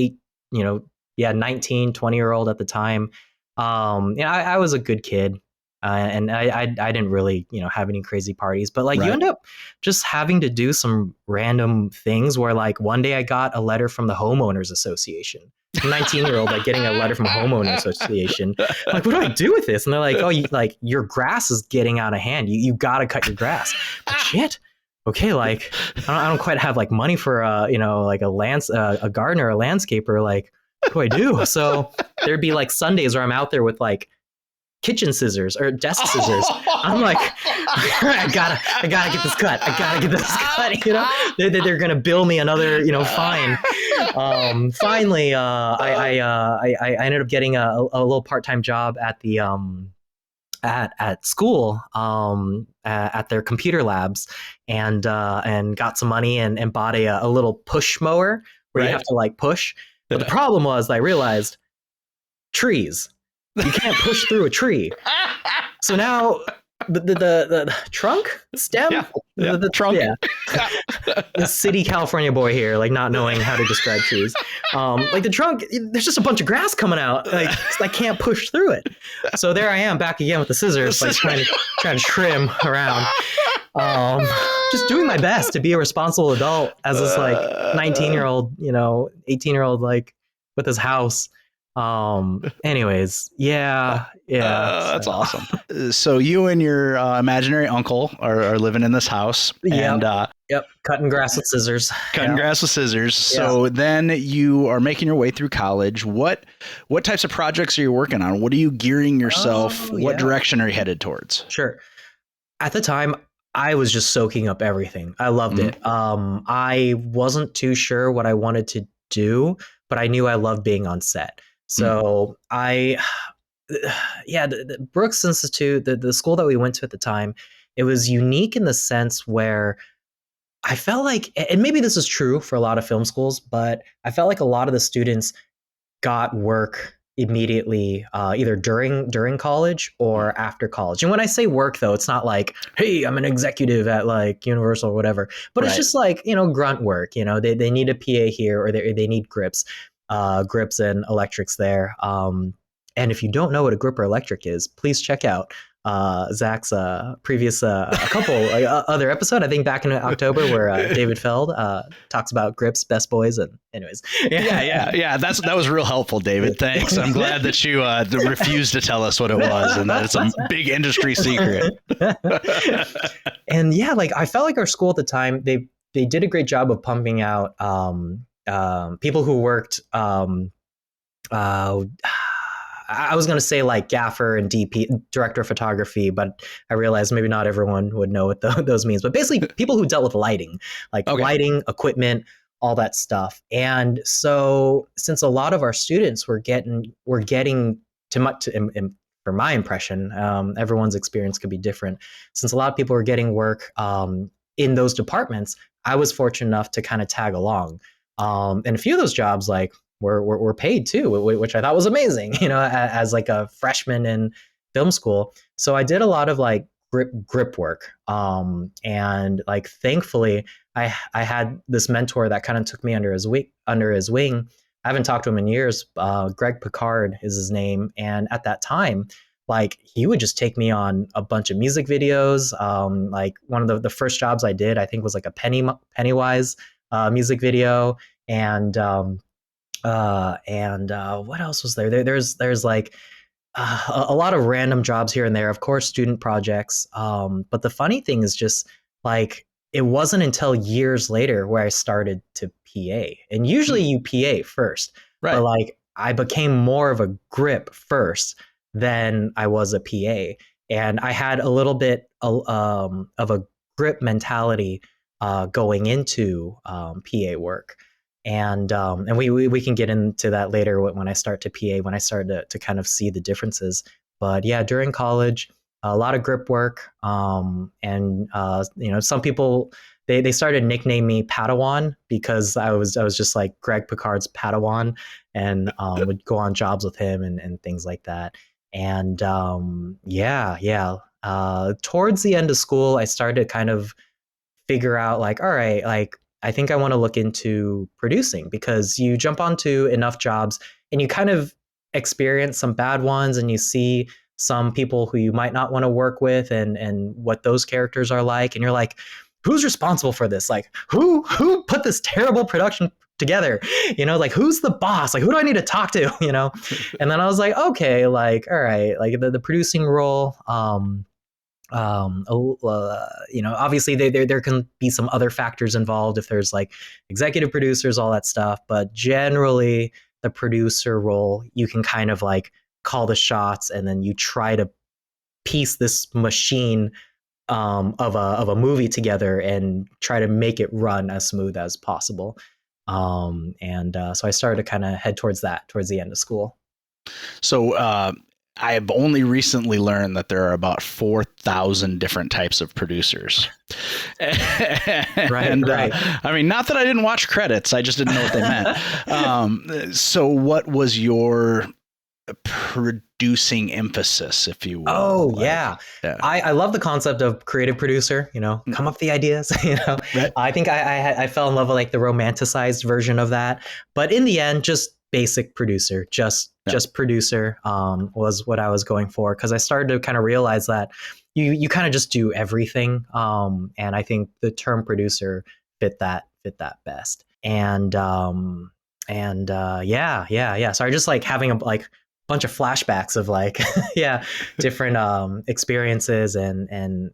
19, 20-year-old at the time. I was a good kid, and I didn't really, have any crazy parties, but like you end up just having to do some random things where like one day I got a letter from the homeowners association. 19-year-old, like getting a letter from a homeowner association. Like, what do I do with this? And they're like, "Oh, your grass is getting out of hand. You got to cut your grass." But shit. Okay, like I don't quite have like money for like a gardener, a landscaper. Like, what do I do? So there'd be like Sundays where I'm out there with like kitchen scissors or desk scissors. I'm like, I gotta get this cut. I gotta get this cut. They're gonna bill me another fine. Finally, I ended up getting a little part-time job at the at school at their computer labs, and got some money and bought a little push mower where you have to like push. But the problem was I realized trees. You can't push through a tree. So now the trunk, stem, the trunk. Yeah. The city California boy here, like not knowing how to describe trees. Like the trunk, there's just a bunch of grass coming out. Like I can't push through it. So there I am back again with the scissors, like trying to trim around. Just doing my best to be a responsible adult as this like 19-year-old, 18-year-old, like with his house. Anyways, yeah. That's awesome. So you and your imaginary uncle are living in this house. And yep, cutting grass with scissors. Grass with scissors. So then you are making your way through college. What types of projects are you working on? What are you gearing yourself? What direction are you headed towards? Sure. At the time, I was just soaking up everything. I loved it. I wasn't too sure what I wanted to do, but I knew I loved being on set. So the Brooks Institute, the school that we went to at the time, it was unique in the sense where I felt like, and maybe this is true for a lot of film schools, but I felt like a lot of the students got work immediately, either during college or after college. And when I say work, though, it's not like, "Hey, I'm an executive at like Universal or whatever," but it's just like, grunt work. They need a PA here, or they need grips and electrics there. And if you don't know what a grip or electric is, please check out Zach's previous a couple other episode, I think back in October, where David Feld talks about grips, best boys, and anyways. Yeah. That was real helpful, David. Thanks. I'm glad that you refused to tell us what it was, and that it's a big industry secret. And yeah, like I felt like our school at the time, they did a great job of pumping out people who worked. I was going to say like gaffer and DP, director of photography, but I realized maybe not everyone would know what those means. But basically, people who dealt with lighting, lighting, equipment, all that stuff. And so, since a lot of our students were getting too much, for my impression, everyone's experience could be different. Since a lot of people were getting work in those departments, I was fortunate enough to kind of tag along. And a few of those jobs, like, were paid too, which I thought was amazing, as like a freshman in film school. So I did a lot of like grip work. And like, thankfully I had this mentor that kind of took me under his wing. I haven't talked to him in years. Greg Picard is his name. And at that time, like, he would just take me on a bunch of music videos. Like one of the first jobs I did, I think, was like a Pennywise music video. And what else was there? There's like a lot of random jobs here and there, of course, student projects. But the funny thing is just like, it wasn't until years later where I started to PA. And usually you PA first, Right. but like I became more of a grip first than I was a PA. And I had a little bit of a grip mentality going into PA work. And we can get into that later when I start to PA, when I started to kind of see the differences. But yeah, during college, a lot of grip work. Some people they started nicknaming me Padawan because I was just like Greg Picard's Padawan, and would go on jobs with him and things like that. And towards the end of school, I started to kind of figure out like, all right, like I think I want to look into producing, because you jump onto enough jobs and you kind of experience some bad ones, and you see some people who you might not want to work with and what those characters are like. And you're like, who's responsible for this? Like who put this terrible production together? Like who's the boss? Like who do I need to talk to? And then I was like, okay, like, all right, like the producing role, obviously there can be some other factors involved if there's like executive producers, all that stuff, but generally the producer role, you can kind of like call the shots, and then you try to piece this machine of a movie together and try to make it run as smooth as possible. So I started to kind of head towards the end of school. So I have only recently learned that there are about 4,000 different types of producers. Right. I mean, not that I didn't watch credits, I just didn't know what they meant. So what was your producing emphasis, if you will? Oh, yeah. I love the concept of creative producer, come up with the ideas, Right. I think I fell in love with like the romanticized version of that. But in the end, just basic producer, just producer was what I was going for, because I started to kind of realize that you kind of just do everything. And I think the term producer fit that best. And So I just like having a bunch of flashbacks of like, different experiences and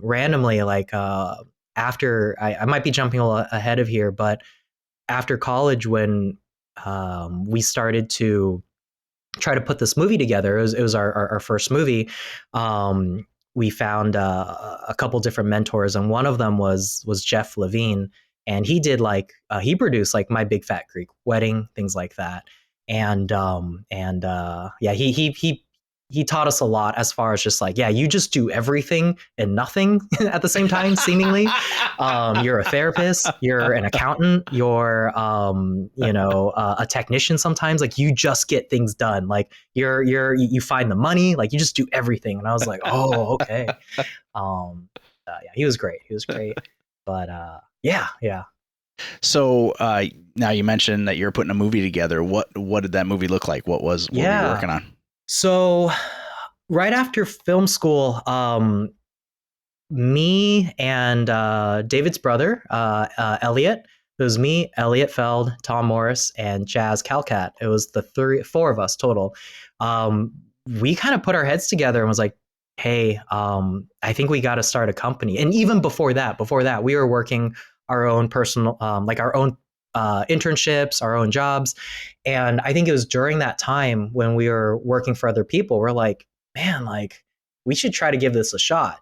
randomly like after I might be jumping a little ahead of here, but after college, when we started to try to put this movie together, it was our first movie. We found a couple different mentors, and one of them was Jeff Levine, and he did he produced like My Big Fat Greek Wedding, things like that. He taught us a lot as far as just like, you just do everything and nothing at the same time, seemingly. You're a therapist, you're an accountant, you're, a technician sometimes. Like you just get things done. Like you find the money, like you just do everything. And I was like, oh, okay. He was great. But yeah. So now you mentioned that you're putting a movie together. What did that movie look like? What were you working on? So right after film school, me and David's brother, Elliot, it was me, Elliot Feld, Tom Morris, and Jazz Calcat. It was the four of us total. We kind of put our heads together and was like, hey, I think we got to start a company. And even before that, we were working our own personal, our own internships, our own jobs. And I think it was during that time when we were working for other people, we're like, man, like we should try to give this a shot.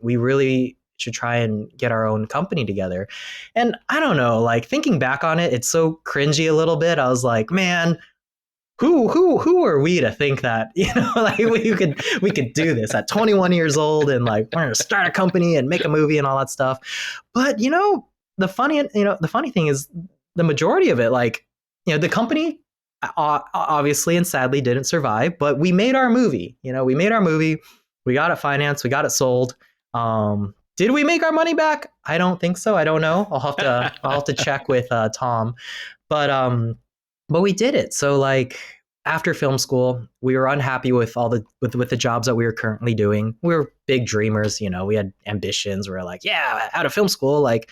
We really should try and get our own company together. And I don't know, like thinking back on it, it's so cringy a little bit. I was like, man, who are we to think that, like we could do this at 21 years old and like we're going to start a company and make a movie and all that stuff. But the funny thing is the majority of it, like, the company obviously and sadly didn't survive, but we made our movie. We got it financed, we got it sold. Did we make our money back? I don't think so. I don't know. I'll have to check with Tom, but we did it. So like after film school, we were unhappy with with the jobs that we were currently doing. We were big dreamers, we had ambitions. We were like, out of film school, like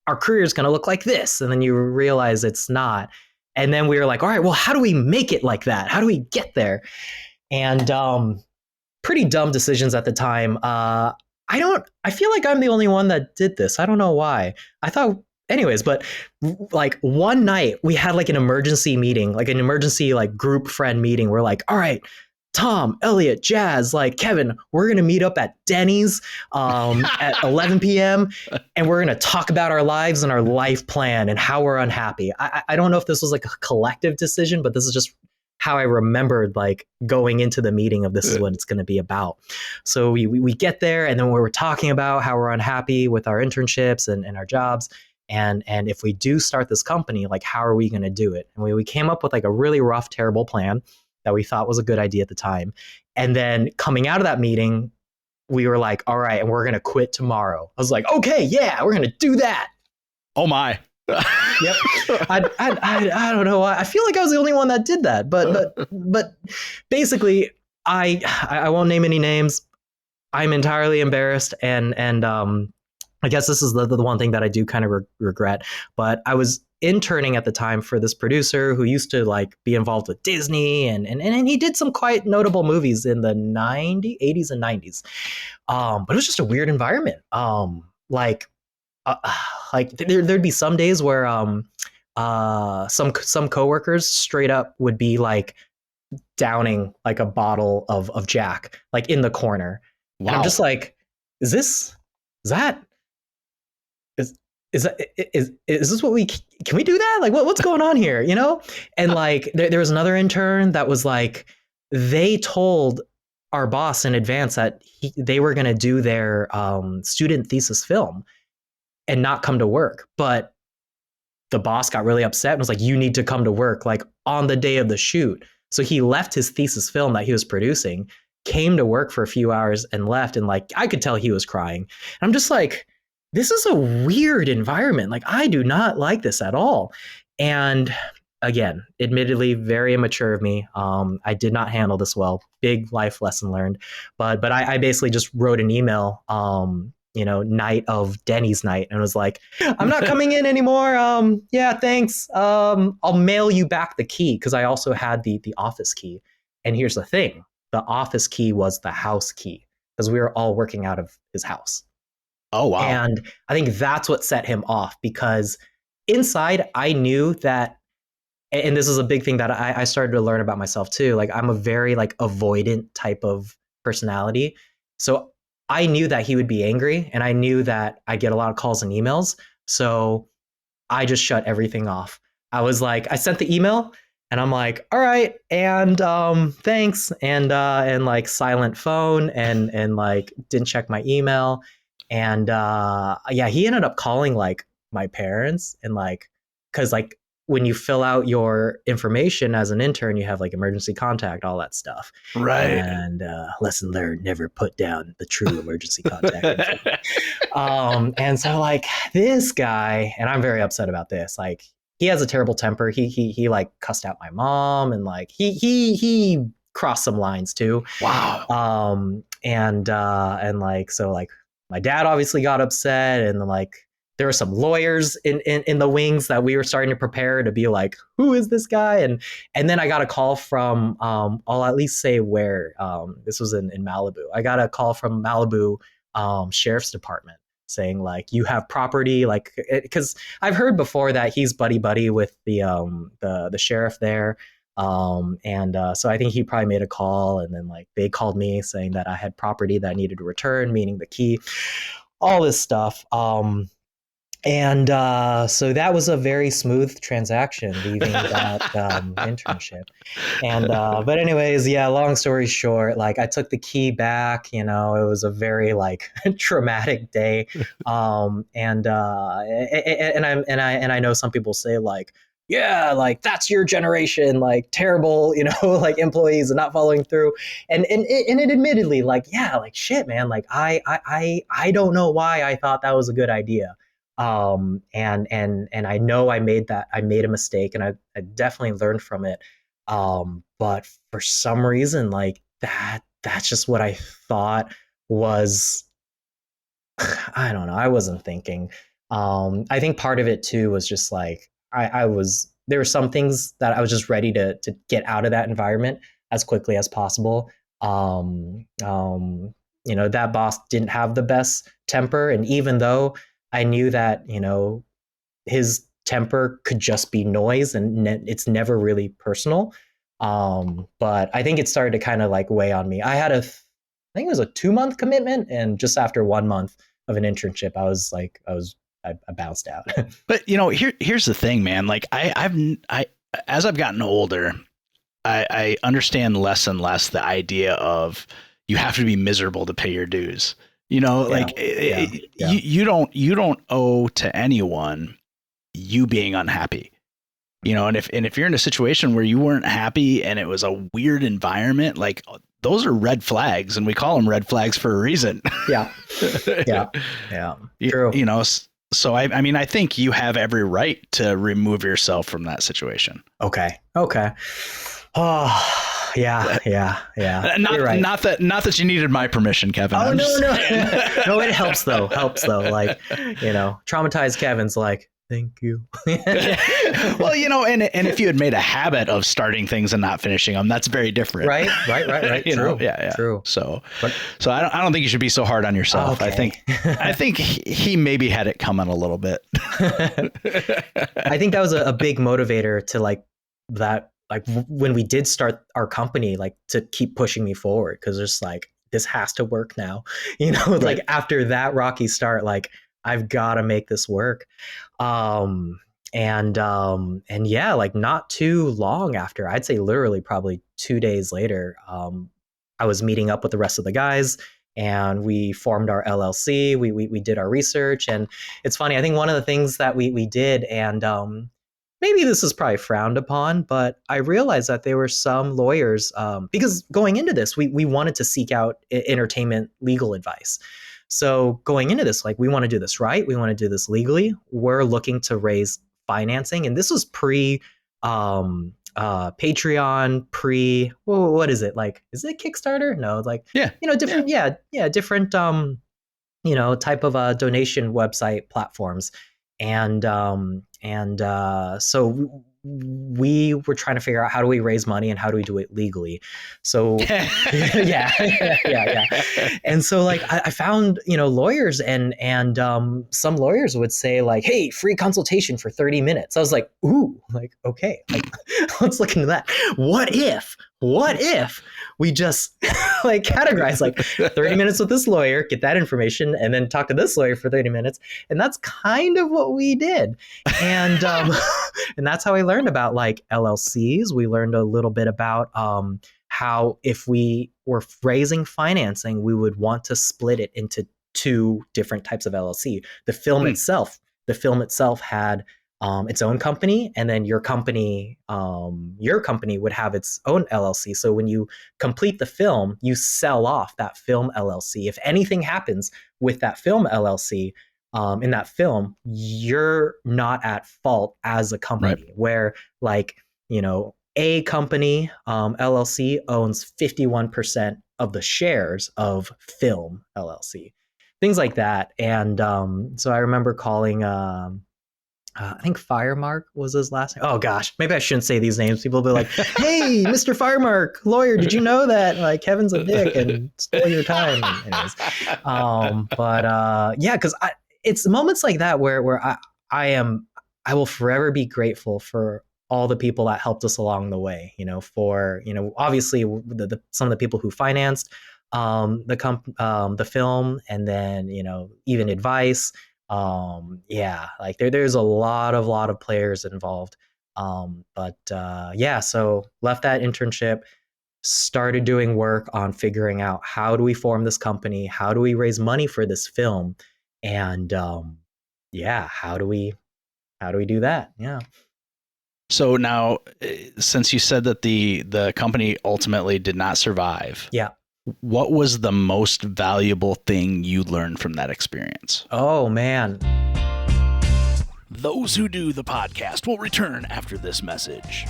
our career is going to look like this. And then you realize it's not. And then we were like, all right, well, how do we make it like that? How do we get there? and pretty dumb decisions at the time. I feel like I'm the only one that did this. I don't know why. I thought anyways, but like one night we had like an emergency meeting, like an emergency like group friend meeting. We're like, all right, Tom, Elliot, Jazz, like Kevin, we're gonna meet up at Denny's at 11 p.m. and we're gonna talk about our lives and our life plan and how we're unhappy. I don't know if this was like a collective decision, but this is just how I remembered like going into the meeting of this is what it's going to be about. So we get there, and then we were talking about how we're unhappy with our internships and our jobs. And if we do start this company, like how are we going to do it? And we came up with like a really rough, terrible plan that we thought was a good idea at the time. And then coming out of that meeting, we were like, all right, and we're going to quit tomorrow. I was like, okay, yeah, we're going to do that. Oh my. Yep. I don't know. I feel like I was the only one that did that, but basically, I won't name any names. I'm entirely embarrassed, and I guess this is the one thing that I do kind of regret. But I was interning at the time for this producer who used to like be involved with Disney, and he did some quite notable movies in the 80s and 90s. But it was just a weird environment. Like there'd be some days where some coworkers straight up would be like downing like a bottle of Jack like in the corner. Wow. And I'm just like, is this what can we do that? Like what's going on here? You know? And like there was another intern that was like, they told our boss in advance that they were going to do their student thesis film and not come to work. But the boss got really upset and was like, you need to come to work like on the day of the shoot. So he left his thesis film that he was producing, came to work for a few hours and left. And like, I could tell he was crying. And I'm just like, this is a weird environment. Like, I do not like this at all. And again, admittedly, very immature of me. I did not handle this well. Big life lesson learned. But I basically just wrote an email, night of Denny's night, and was like, I'm not coming in anymore. Yeah, thanks. I'll mail you back the key, because I also had the office key. And here's the thing. The office key was the house key, because we were all working out of his house. Oh, wow. And I think that's what set him off, because inside I knew that, and this is a big thing that I started to learn about myself too. Like, I'm a very like avoidant type of personality. So I knew that he would be angry, and I knew that I get a lot of calls and emails. So I just shut everything off. I was like, I sent the email and I'm like, all right. And thanks. And like silent phone and like didn't check my email. And yeah, he ended up calling like my parents, and like, cause like when you fill out your information as an intern, you have like emergency contact, all that stuff. Right. And lesson learned, never put down the true emergency contact. And so like this guy, and I'm very upset about this, like he has a terrible temper. He like cussed out my mom, and like he crossed some lines too. Wow. And like, so like my dad obviously got upset, and like, there were some lawyers in the wings that we were starting to prepare to be like, who is this guy? And then I got a call from, I'll at least say where, this was in Malibu. I got a call from Malibu Sheriff's Department saying like, you have property, like, because I've heard before that he's buddy with the sheriff there. So I think he probably made a call, and then like they called me saying that I had property that I needed to return, meaning the key, all this stuff. And so that was a very smooth transaction, leaving that internship. And but anyways, yeah, long story short, like I took the key back. You know, it was a very like traumatic day. And I know some people say like, yeah, like that's your generation, like terrible, you know, like employees and not following through. And it admittedly, like, yeah, like shit, man, like I don't know why I thought that was a good idea. And I know I made a mistake, and I definitely learned from it. But for some reason, like that's just what I thought was, I don't know. I wasn't thinking. I think part of it too was just like, there were some things that I was just ready to get out of that environment. as quickly as possible. That boss didn't have the best temper, and even though I knew that his temper could just be noise and it's never really personal, but I think it started to kind of like weigh on me. I had I think it was a 2-month commitment, and just after 1 month of an internship, I bounced out. But here's the thing, man. Like as I've gotten older, I understand less and less the idea of you have to be miserable to pay your dues. You don't owe to anyone you being unhappy. And if you're in a situation where you weren't happy and it was a weird environment, like those are red flags, and we call them red flags for a reason. Yeah. True. So I think you have every right to remove yourself from that situation. Okay. Oh, yeah. Not right. not that you needed my permission, Kevin. Oh, no, it helps though. Like, traumatized Kevin's like, thank you. Well, and if you had made a habit of starting things and not finishing them, that's very different. Right. True. Yeah. True. So I don't think you should be so hard on yourself. Okay. I think he maybe had it coming a little bit. I think that was a big motivator to like when we did start our company, like to keep pushing me forward, because there's like, this has to work now. Right. Like after that rocky start, like I've got to make this work. And yeah, like not too long after, I'd say literally probably 2 days later, I was meeting up with the rest of the guys, and we formed our LLC. We did our research, and it's funny. I think one of the things that we did, and maybe this is probably frowned upon, but I realized that there were some lawyers, because going into this, we wanted to seek out entertainment legal advice. So going into this, like, we want to do this right. We want to do this legally. We're looking to raise financing. And this was pre Patreon, what is it? Like, is it Kickstarter? No, like, different, different, type of donation website platforms. And so we were trying to figure out, how do we raise money and how do we do it legally? So yeah. And so like I found, lawyers, and some lawyers would say like, hey, free consultation for 30 minutes. I was like, ooh, like, okay, like, let's look into that. What if we just like categorize like 30 minutes with this lawyer, get that information, and then talk to this lawyer for 30 minutes. And that's kind of what we did. And and that's how I learned about like LLCs. We learned a little bit about how if we were raising financing, we would want to split it into 2 different types of LLC. The film itself had its own company, and then your company would have its own LLC. So when you complete the film, you sell off that film LLC. If anything happens with that film LLC, in that film, you're not at fault as a company. Right. Where like, a company, LLC owns 51% of the shares of film LLC, things like that. And so I remember calling, I think Firemark was his last name. Oh gosh, maybe I shouldn't say these names. People will be like, hey, Mr. Firemark, lawyer, did you know that like Kevin's a dick and stole your time? Anyways, yeah, because it's moments like that where I will forever be grateful for all the people that helped us along the way. For obviously some of the people who financed the film, and then even advice. Like there's a lot of players involved. So left that internship, started doing work on figuring out, how do we form this company? How do we raise money for this film? And how do we do that? Yeah. So now, since you said that the company ultimately did not survive. Yeah. What was the most valuable thing you learned from that experience? Oh, man. Those Who Do the podcast will return after this message.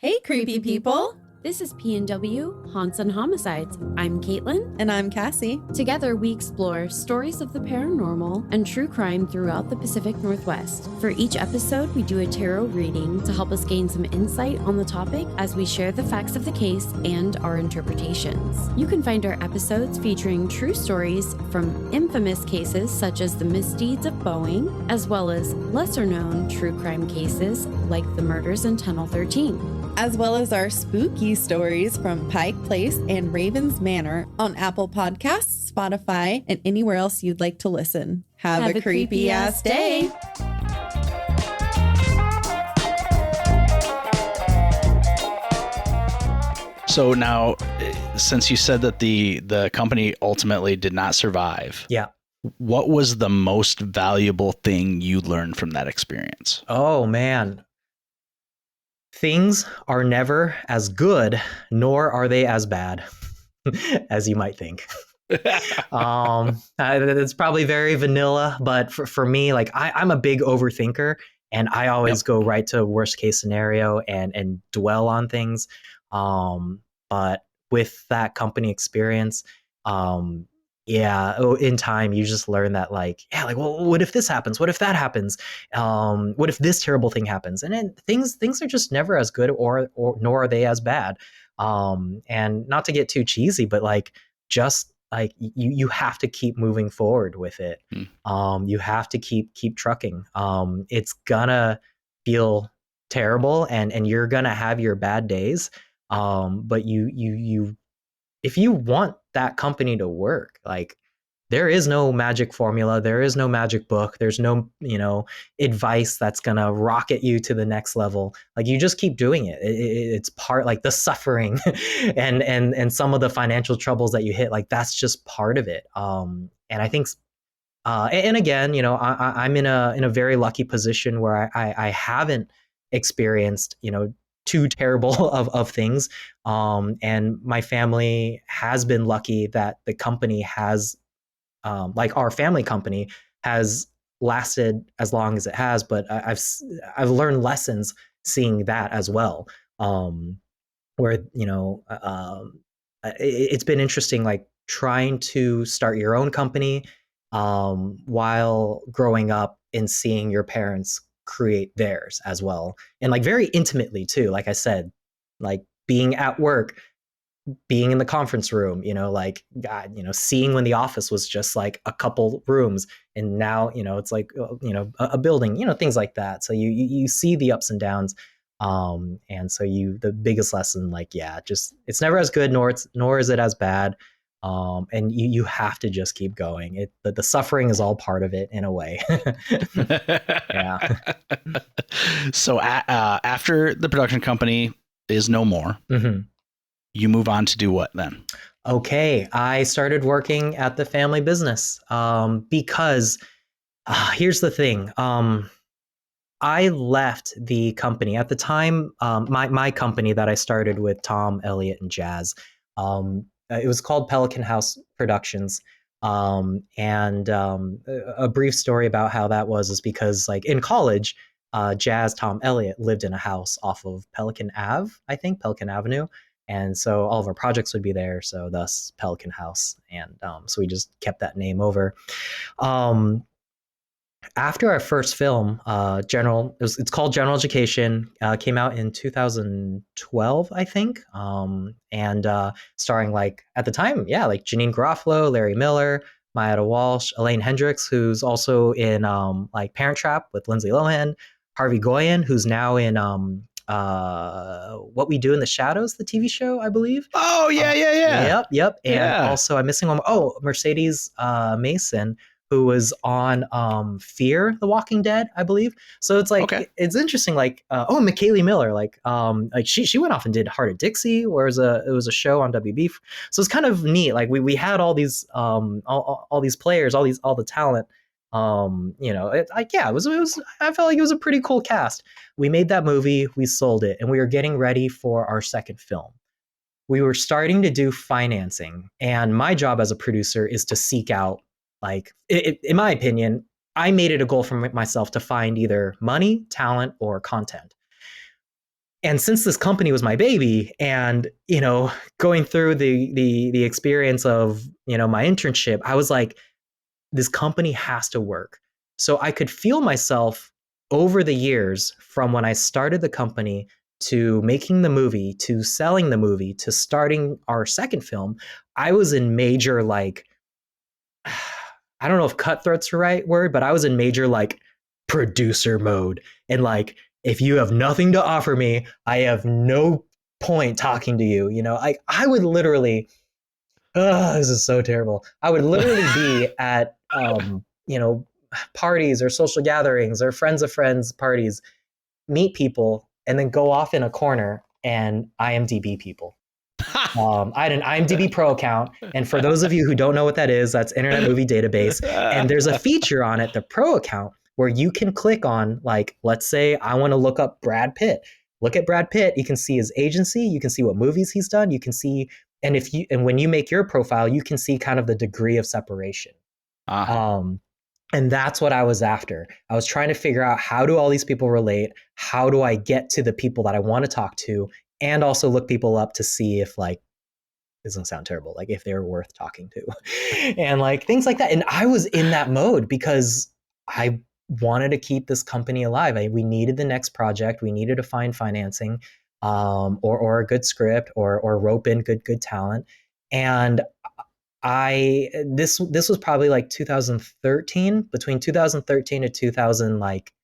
Hey, creepy people. This is P&W Haunts and Homicides. I'm Caitlin. And I'm Cassie. Together, we explore stories of the paranormal and true crime throughout the Pacific Northwest. For each episode, we do a tarot reading to help us gain some insight on the topic as we share the facts of the case and our interpretations. You can find our episodes featuring true stories from infamous cases such as the misdeeds of Boeing, as well as lesser-known true crime cases like the murders in Tunnel 13. As well as our spooky stories from Pike Place and Ravens Manor on Apple Podcasts, Spotify, and anywhere else you'd like to listen. Have a creepy ass day. So now, since you said that the company ultimately did not survive, Yeah. what was the most valuable thing you learned from that experience? Oh, man. Things are never as good, nor are they as bad as you might think. It's probably very vanilla, but for me, like I'm a big overthinker, and I always go right to worst case scenario and dwell on things. But with that company experience, in time you just learn that well, what if this happens? What if that happens? What if this terrible thing happens? And then things are just never as good or nor are they as bad. And not to get too cheesy, but you have to keep moving forward with it. You have to keep trucking. It's gonna feel terrible and you're gonna have your bad days. But you if you want that company to work, there is no magic formula, there is no magic book, there's no, advice that's gonna rocket you to the next level. You just keep doing it. It's part, the suffering and some of the financial troubles that you hit, that's just part of it. And I think, and again, I'm in a very lucky position where I haven't experienced, too terrible of things. And my family has been lucky that the company has, our family company has lasted as long as it has, but I've learned lessons seeing that as well. Where, it's been interesting, trying to start your own company, while growing up and seeing your parents create theirs as well, and very intimately too. Like I said, being at work, being in the conference room, seeing when the office was just a couple rooms, and now it's a building, things like that. So you see the ups and downs, and so the biggest lesson, just it's never as good nor is it as bad. And you have to just keep going. The suffering is all part of it in a way. Yeah. So after the production company is no more, you move on to do what then? Okay, I started working at the family business, because here's the thing. I left the company at the time. My company that I started with Tom, Elliot, and Jazz. It was called Pelican House Productions. And a brief story about how that is because in college, Jazz, Tom, Elliot lived in a house off of Pelican Avenue. And so all of our projects would be there. So thus Pelican House. And so we just kept that name over. After our first film, it's called General Education, came out in 2012, I think, and starring at the time, Janine Garofalo, Larry Miller, Mayada Walsh, Elaine Hendricks, who's also in Parent Trap with Lindsay Lohan, Harvey Goyen, who's now in What We Do in the Shadows, the TV show, I believe. Oh yeah. Yep. And also I'm missing one. Oh, Mercedes Mason, who was on Fear the Walking Dead, I believe. So it's it's interesting. McKaylee Miller, she went off and did Heart of Dixie, where it was a show on WB. So it's kind of neat. We had all these all these players, all the talent. It was. I felt like it was a pretty cool cast. We made that movie, we sold it, and we were getting ready for our second film. We were starting to do financing, and my job as a producer is to seek out. In my opinion, I made it a goal for myself to find either money, talent, or content. and since this company was my baby, and going through the experience of my internship, I was like, this company has to work. So I could feel myself over the years, from when I started the company to making the movie to selling the movie to starting our second film. I was in major, like, I don't know if cutthroat's the right word, but I was in major, like, producer mode. And like, if you have nothing to offer me, I have no point talking to you. I would literally, this is so terrible. I would literally be at, parties or social gatherings or friends of friends parties, meet people, and then go off in a corner and IMDb people. I had an IMDb Pro account, and for those of you who don't know what that is, that's Internet Movie Database, and there's a feature on it, the Pro account, where you can click on, like, let's say I want to look up Brad Pitt. Look at Brad Pitt. You can see his agency. You can see what movies he's done. You can see, and when you make your profile, you can see kind of the degree of separation. And that's what I was after. I was trying to figure out, how do all these people relate? How do I get to the people that I want to talk to? And also look people up to see if, like, this doesn't sound terrible, like if they're worth talking to and like things like that. And I was in that mode because I wanted to keep this company alive. We needed the next project. We needed to find financing, or a good script, or rope in good talent. And this was probably like 2013, between 2013 to 2000, like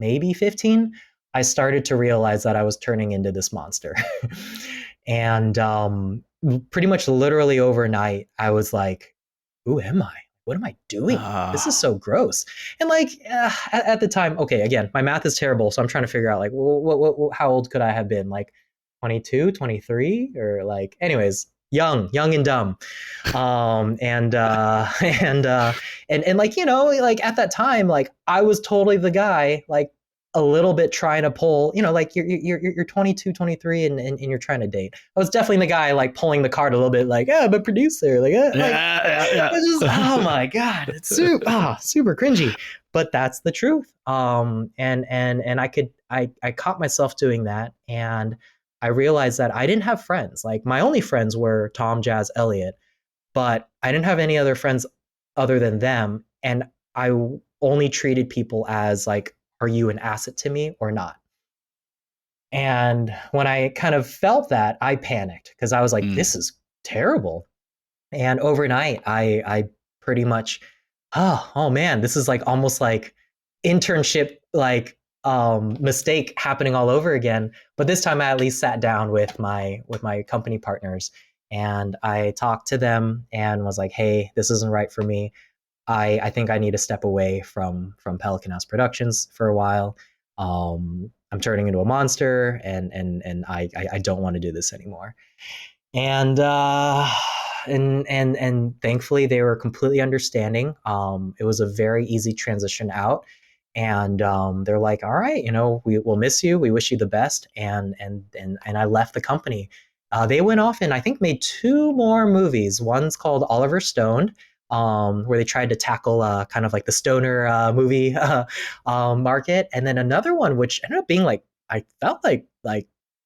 maybe 15, I started to realize that I was turning into this monster. And pretty much literally overnight, I was like, who am I? What am I doing? This is so gross. And like, at the time, okay, again, my math is terrible. So I'm trying to figure out, like, how old could I have been? Like 22, 23, or like, anyways, young and dumb. And like, like at that time, like I was totally the guy, like a little bit trying to pull, like you're 22, 23 and you're trying to date. I was definitely the guy, like, pulling the card a little bit, like, I'm a producer, like, it's just, oh my God, it's super cringy, but that's the truth. And I caught myself doing that, and I realized that I didn't have friends. Like, my only friends were Tom, Jazz, Elliot, but I didn't have any other friends other than them. And I only treated people as, like, are you an asset to me or not? And when I kind of felt that, I panicked, because I was like, this is terrible. And overnight, I pretty much, oh man, this is like almost like internship, like, mistake happening all over again. But this time I at least sat down with my company partners, and I talked to them and was like, hey, this isn't right for me. I think I need to step away from Pelican House Productions for a while. I'm turning into a monster, and I don't want to do this anymore. And thankfully they were completely understanding. It was a very easy transition out. And they're like, all right, we will miss you. We wish you the best. And I left the company. They went off and I think made 2 more movies. One's called Oliver Stone, where they tried to tackle kind of like the stoner movie market. And then another one, which ended up being, like, I felt like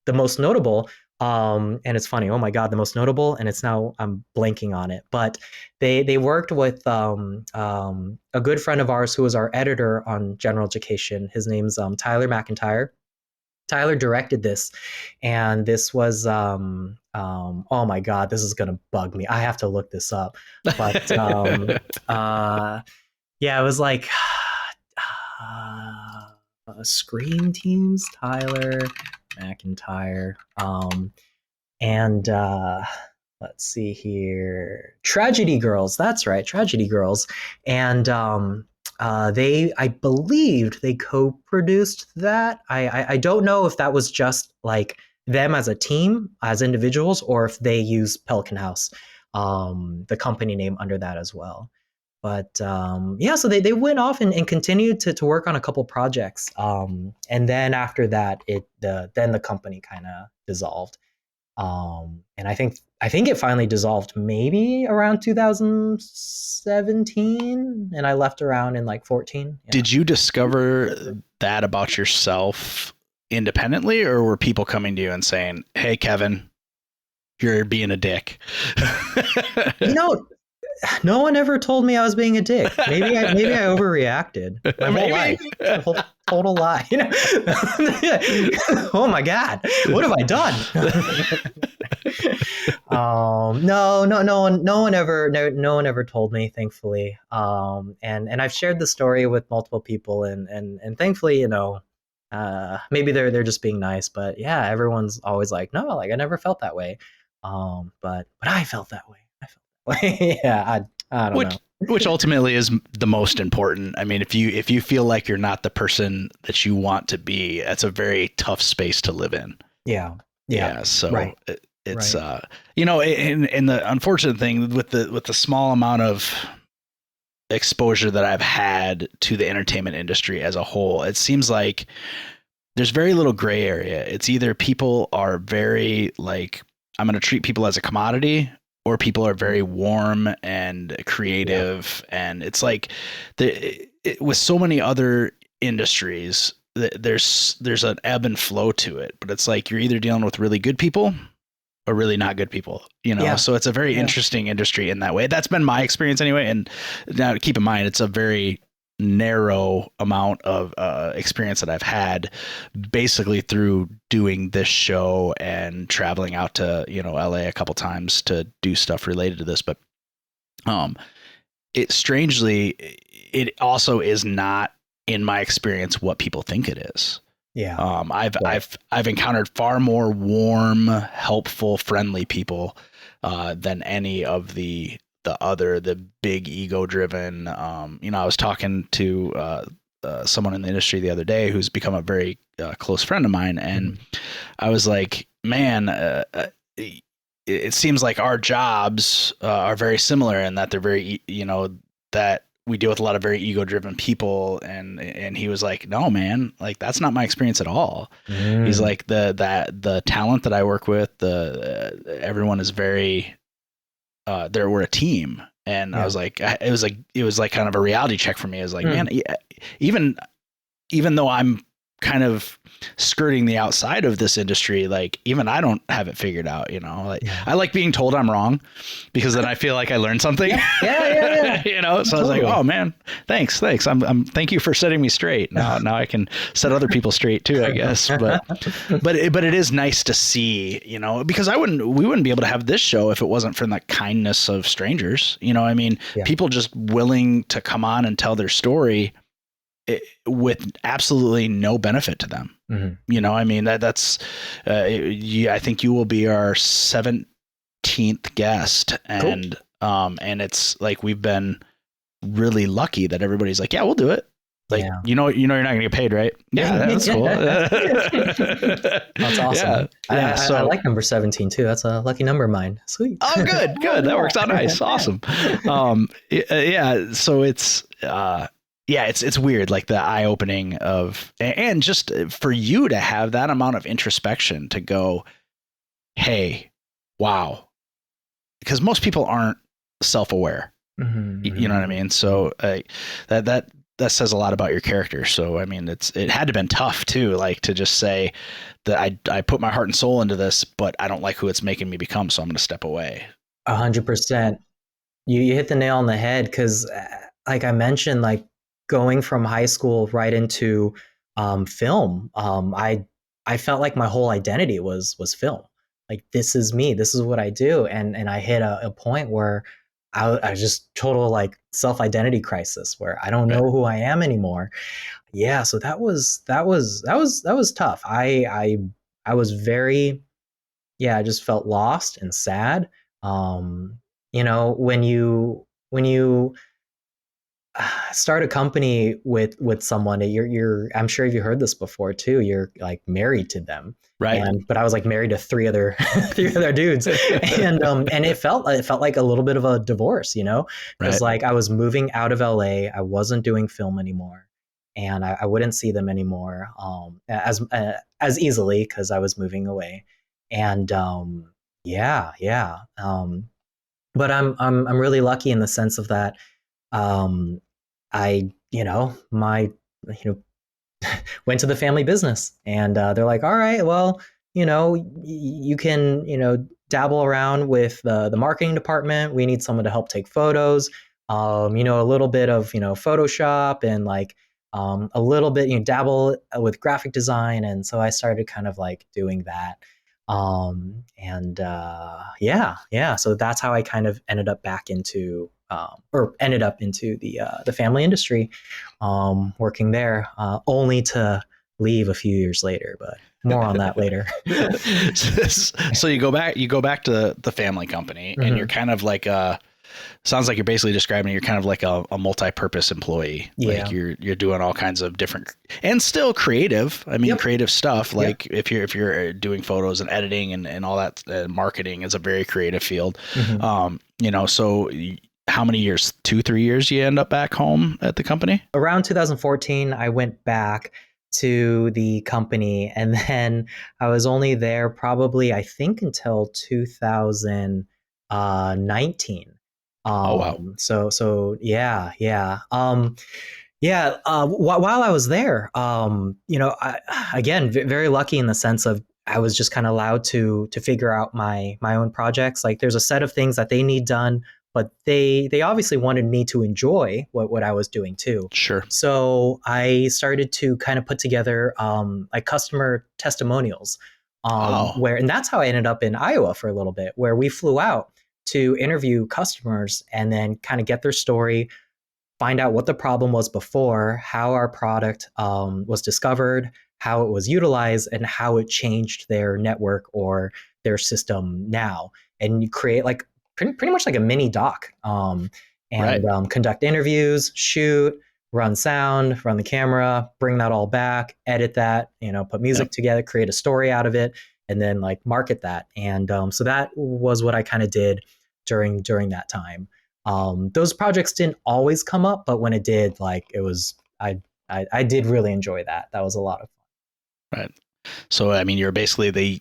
the most notable. And it's funny, oh my God, the most notable, and it's now, I'm blanking on it. But they worked with a good friend of ours who was our editor on General Education. His name's Tyler McIntyre. Tyler directed this, and this was oh my God, this is gonna bug me. I have to look this up. But yeah, it was like Scream Teams, Tyler McIntyre, and let's see here, Tragedy Girls. That's right, Tragedy Girls, and I believed they co-produced that. I don't know if that was just like them as a team, as individuals, or if they used Pelican House, the company name, under that as well. But yeah, so they went off and continued to work on a couple projects. And then after that, then the company kind of dissolved. And I think it finally dissolved maybe around 2017, and I left around in like 14. Yeah. Did you discover that about yourself independently, or were people coming to you and saying, "Hey, Kevin, you're being a dick"? No one ever told me I was being a dick. Maybe I overreacted. My whole life, a whole total lie. Oh my God, what have I done? No one ever told me. Thankfully, and I've shared the story with multiple people, and thankfully, maybe they're just being nice. But yeah, everyone's always like, no, like I never felt that way. But I felt that way. Yeah, I don't know. Which ultimately is the most important. I mean, if you feel like you're not the person that you want to be, that's a very tough space to live in. Yeah. So right. It's and the unfortunate thing with the small amount of exposure that I've had to the entertainment industry as a whole, it seems like there's very little gray area. It's either people are very like, I'm going to treat people as a commodity, or people are very warm and creative. Yeah. And it's like with so many other industries, there's an ebb and flow to it, but it's like you're either dealing with really good people or really not good people, Yeah. So it's a very interesting industry in that way. That's been my experience anyway. And now keep in mind, it's a very narrow amount of experience that I've had basically through doing this show and traveling out to, LA a couple times to do stuff related to this. But it also is not, in my experience, what people think it is. Yeah. I've encountered far more warm, helpful, friendly people than any of the big ego driven. I was talking to someone in the industry the other day who's become a very close friend of mine, and I was like, man, it seems like our jobs are very similar in that they're very, that we deal with a lot of very ego driven people. And he was like, no, man, like that's not my experience at all. He's like the talent that I work with, everyone is very, we're a team. And I was like, it was like kind of a reality check for me. I was like, man, even though I'm kind of skirting the outside of this industry, like even I don't have it figured out, I like being told I'm wrong because then I feel like I learned something. Yeah. So I was like, oh man, thanks. I'm thank you for setting me straight. Now I can set other people straight too, I guess. But it is nice to see, because we wouldn't be able to have this show if it wasn't for the kindness of strangers. People just willing to come on and tell their story with absolutely no benefit to them. That's I think you will be our 17th guest, and cool. And it's like we've been really lucky that everybody's like, yeah, we'll do it. Like, you're not gonna get paid, right? Yeah, that's cool. That's awesome. Yeah. So I like number 17 too. That's a lucky number of mine. Sweet. Oh, good. That works out nice. Awesome. So it's it's weird, like the eye opening of, and just for you to have that amount of introspection to go, hey, wow. Because most people aren't self-aware. You know what I mean? So that says a lot about your character. So, I mean, it had to been tough too, like to just say that I put my heart and soul into this, but I don't like who it's making me become. So I'm going to step away. 100%. You hit the nail on the head. Cause like I mentioned, like, going from high school right into film, I felt like my whole identity was film. Like, this is me. This is what I do. And I hit a point where I was just total like self-identity crisis where I don't know who I am anymore. Yeah, so that was tough. I was very, I just felt lost and sad. When you start a company with someone, you're I'm sure you heard this before too, you're like married to them, right? But I was like married to three other dudes, and it felt like a little bit of a divorce, because like I was moving out of LA, I wasn't doing film anymore, and I wouldn't see them anymore as easily because I was moving away, and but I'm really lucky in the sense of that. My went to the family business, and they're like, all right, well, you can, dabble around with the marketing department. We need someone to help take photos. A little bit of, Photoshop and like a little bit, dabble with graphic design. And so I started kind of like doing that. Yeah. So that's how I kind of ended up back into, the family industry, working there, only to leave a few years later, but more on that later. So you go back to the family company, and you're kind of like sounds like you're basically describing you're kind of like a multi-purpose employee. Yeah. Like you're doing all kinds of different and still creative. I mean, creative stuff. Like if you're doing photos and editing and all that, marketing is a very creative field. So how many years, 2-3 years you end up back home at the company? Around 2014, I went back to the company, and then I was only there probably, I think, until 2019. Oh, wow. So yeah. While I was there, again, very lucky in the sense of I was just kind of allowed to figure out my own projects. Like there's a set of things that they need done, but they obviously wanted me to enjoy what I was doing too. Sure. So I started to kind of put together like customer testimonials, and that's how I ended up in Iowa for a little bit, where we flew out to interview customers and then kind of get their story, find out what the problem was before, how our product was discovered, how it was utilized, and how it changed their network or their system now. And you create like pretty much like a mini doc, conduct interviews, shoot, run sound, run the camera, bring that all back, edit that, put music together, create a story out of it, and then like market that. And so that was what I kind of did during that time. Those projects didn't always come up, but when it did, like it was, I did really enjoy that. That was a lot of fun. Right. So, I mean, you're basically,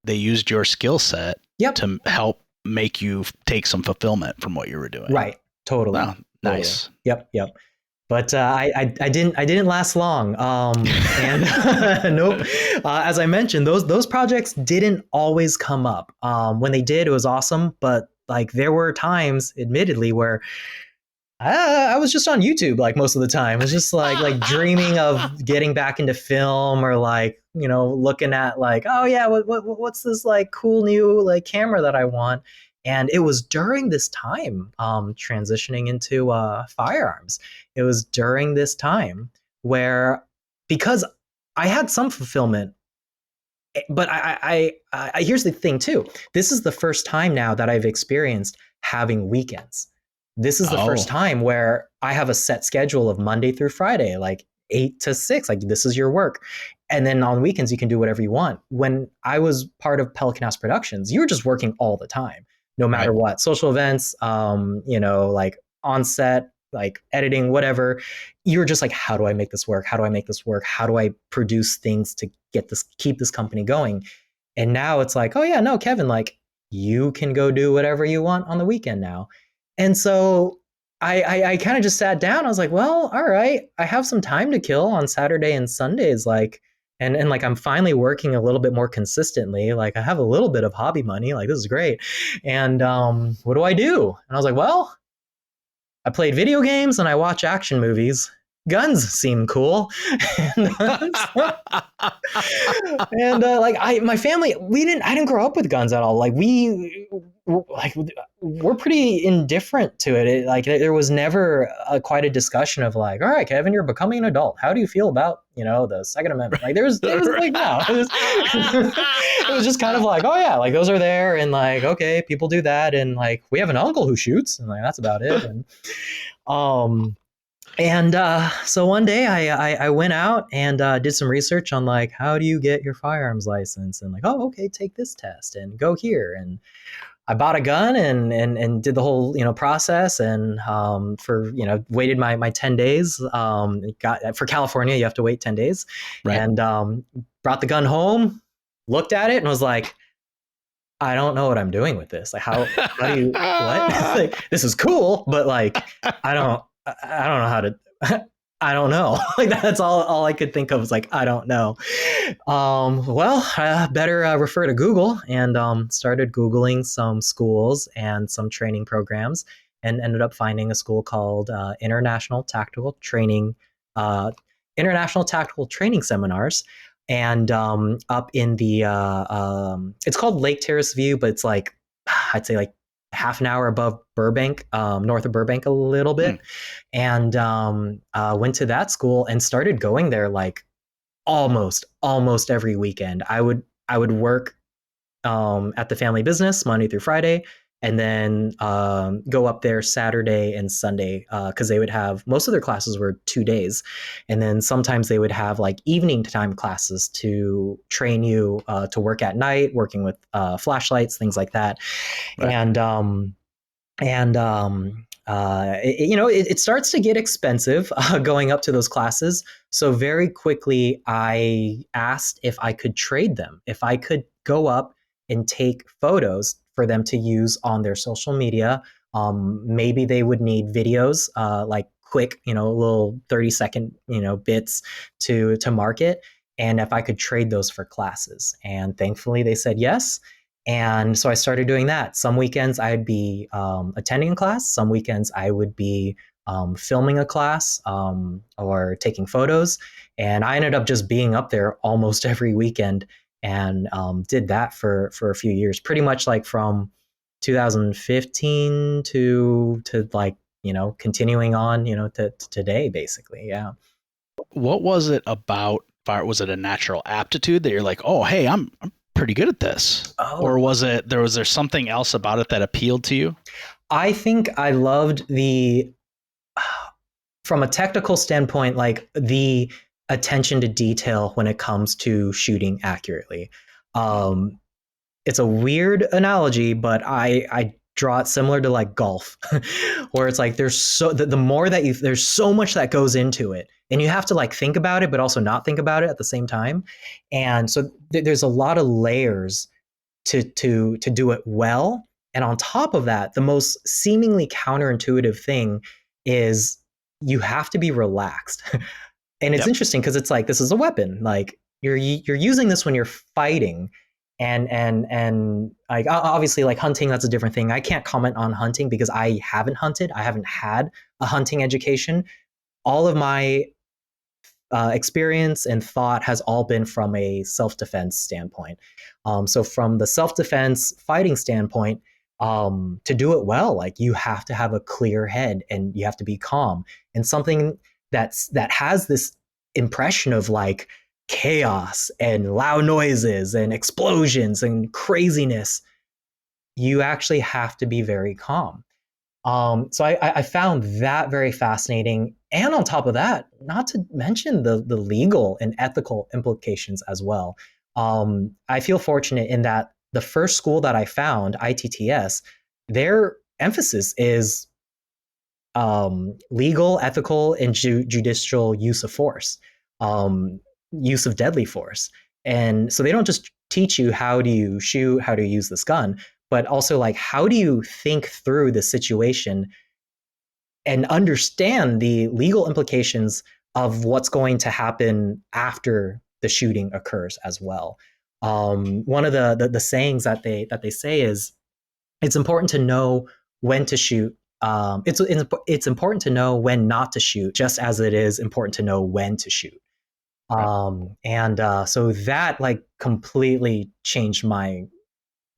they used your skill set to help make you take some fulfillment from what you were doing. Right. Totally. Wow. Nice. Yep. But I didn't last long. And nope. As I mentioned, those projects didn't always come up. When they did, it was awesome. But like there were times, admittedly, where I was just on YouTube like most of the time. It was just like dreaming of getting back into film, or like, looking at like, oh yeah, what's this like cool new like camera that I want. And it was during this time, transitioning into firearms. It was during this time where, because I had some fulfillment, but I here's the thing too. This is the first time now that I've experienced having weekends. This is the first time where I have a set schedule of Monday through Friday, like 8 to 6, like this is your work. And then on weekends, you can do whatever you want. When I was part of Pelican House Productions, you were just working all the time, no matter what. Social events, like on set, like editing, whatever. You're just like, how do I make this work? How do I make this work? How do I produce things to keep this company going? And now it's like, oh yeah, no, Kevin, like you can go do whatever you want on the weekend now. And so I kind of just sat down. I was like, well, all right, I have some time to kill on Saturday and Sundays. Like, and like, I'm finally working a little bit more consistently. Like I have a little bit of hobby money. Like this is great. And what do I do? And I was like, well, I played video games and I watch action movies. Guns seem cool. And my family, I didn't grow up with guns at all. Like we're pretty indifferent to it. There was never quite a discussion of like, all right, Kevin, you're becoming an adult. How do you feel about, the Second Amendment? Like there was like, no, it was just kind of like, oh yeah, like those are there. And like, okay, people do that. And like, we have an uncle who shoots, and like, that's about it. And so one day I went out and did some research on like, how do you get your firearms license? And like, oh, okay, take this test and go here. And I bought a gun and did the whole, process. And waited my 10 days. For California, you have to wait 10 days. Right. And brought the gun home, looked at it, and was like, I don't know what I'm doing with this. Like, how do you, what? Like, this is cool, but like, I don't know how to, I don't know. Like that's all I could think of was like, I don't know. Better refer to Google, and started Googling some schools and some training programs, and ended up finding a school called International Tactical Training Seminars. And up in the, it's called Lake Terrace View, but it's like, I'd say like half an hour above Burbank, north of Burbank a little bit. And went to that school and started going there like almost every weekend. I would work at the family business Monday through Friday, and then go up there Saturday and Sunday, because they would have, most of their classes were 2 days, and then sometimes they would have like evening time classes to train you to work at night, working with flashlights, things like that. Right. It starts to get expensive going up to those classes. So very quickly, I asked if I could trade them, if I could go up and take photos for them to use on their social media. Maybe they would need videos, like quick, little 30-second, bits to market. And if I could trade those for classes. And thankfully they said yes. And so I started doing that. Some weekends I'd be attending a class. Some weekends I would be filming a class or taking photos. And I ended up just being up there almost every weekend, and did that for a few years, pretty much like from 2015 to like, continuing on, to today, basically. Yeah. What was it about fire? Was it a natural aptitude that you're like, oh, hey, I'm pretty good at this? Or was there something else about it that appealed to you? I think I loved from a technical standpoint, like the attention to detail when it comes to shooting accurately. It's a weird analogy, but I draw it similar to like golf, where it's like there's the more that there's so much that goes into it, and you have to like think about it, but also not think about it at the same time. And so there's a lot of layers to do it well. And on top of that, the most seemingly counterintuitive thing is you have to be relaxed. And it's interesting because it's like, this is a weapon. Like you're using this when you're fighting, and like obviously like hunting, that's a different thing. I can't comment on hunting because I haven't hunted. I haven't had a hunting education. All of my experience and thought has all been from a self-defense standpoint. So from the self-defense fighting standpoint, to do it well, like you have to have a clear head and you have to be calm. And something that has this impression of like chaos and loud noises and explosions and craziness, you actually have to be very calm. So I found that very fascinating. And on top of that, not to mention the legal and ethical implications as well. I feel fortunate in that the first school that I found, ITTS, their emphasis is legal, ethical, and judicial use of force, use of deadly force. And so they don't just teach you how do you shoot, how to use this gun, but also like how do you think through the situation and understand the legal implications of what's going to happen after the shooting occurs as well. One of the sayings that they say is, it's important to know when to shoot. It's important to know when not to shoot, just as it is important to know when to shoot. So that like completely changed my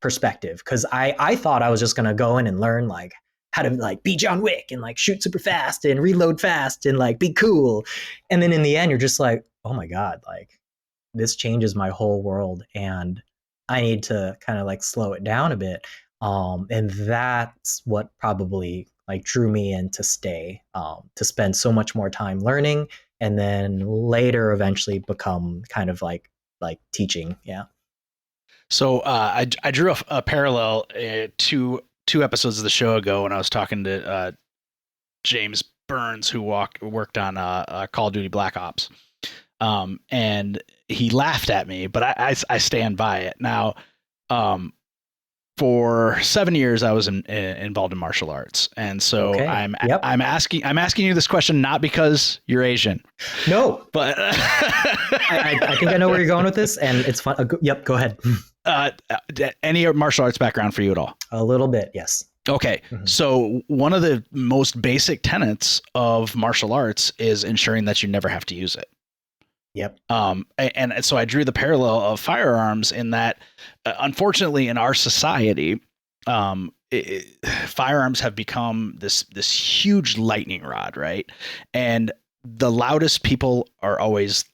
perspective, because I thought I was just gonna go in and learn like how to like be John Wick and like shoot super fast and reload fast and like be cool. And then in the end, you're just like, oh my God, like this changes my whole world, and I need to kind of like slow it down a bit. And that's what probably like drew me in to stay, to spend so much more time learning, and then later eventually become kind of like teaching. Yeah. So I drew a parallel to two episodes of the show ago when I was talking to James Burns, who worked on Call of Duty Black Ops. And he laughed at me, but I stand by it. Now, for 7 years I was involved in martial arts, and so Okay. I'm asking you this question not because you're Asian. No, but I think I know where you're going with this, and it's fun. Yep, go ahead. Any martial arts background for you at all? A little bit, yes. Okay, so one of the most basic tenets of martial arts is ensuring that you never have to use it. Yep. And so I drew the parallel of firearms in that, unfortunately, in our society, firearms have become this huge lightning rod, right? And the loudest people are always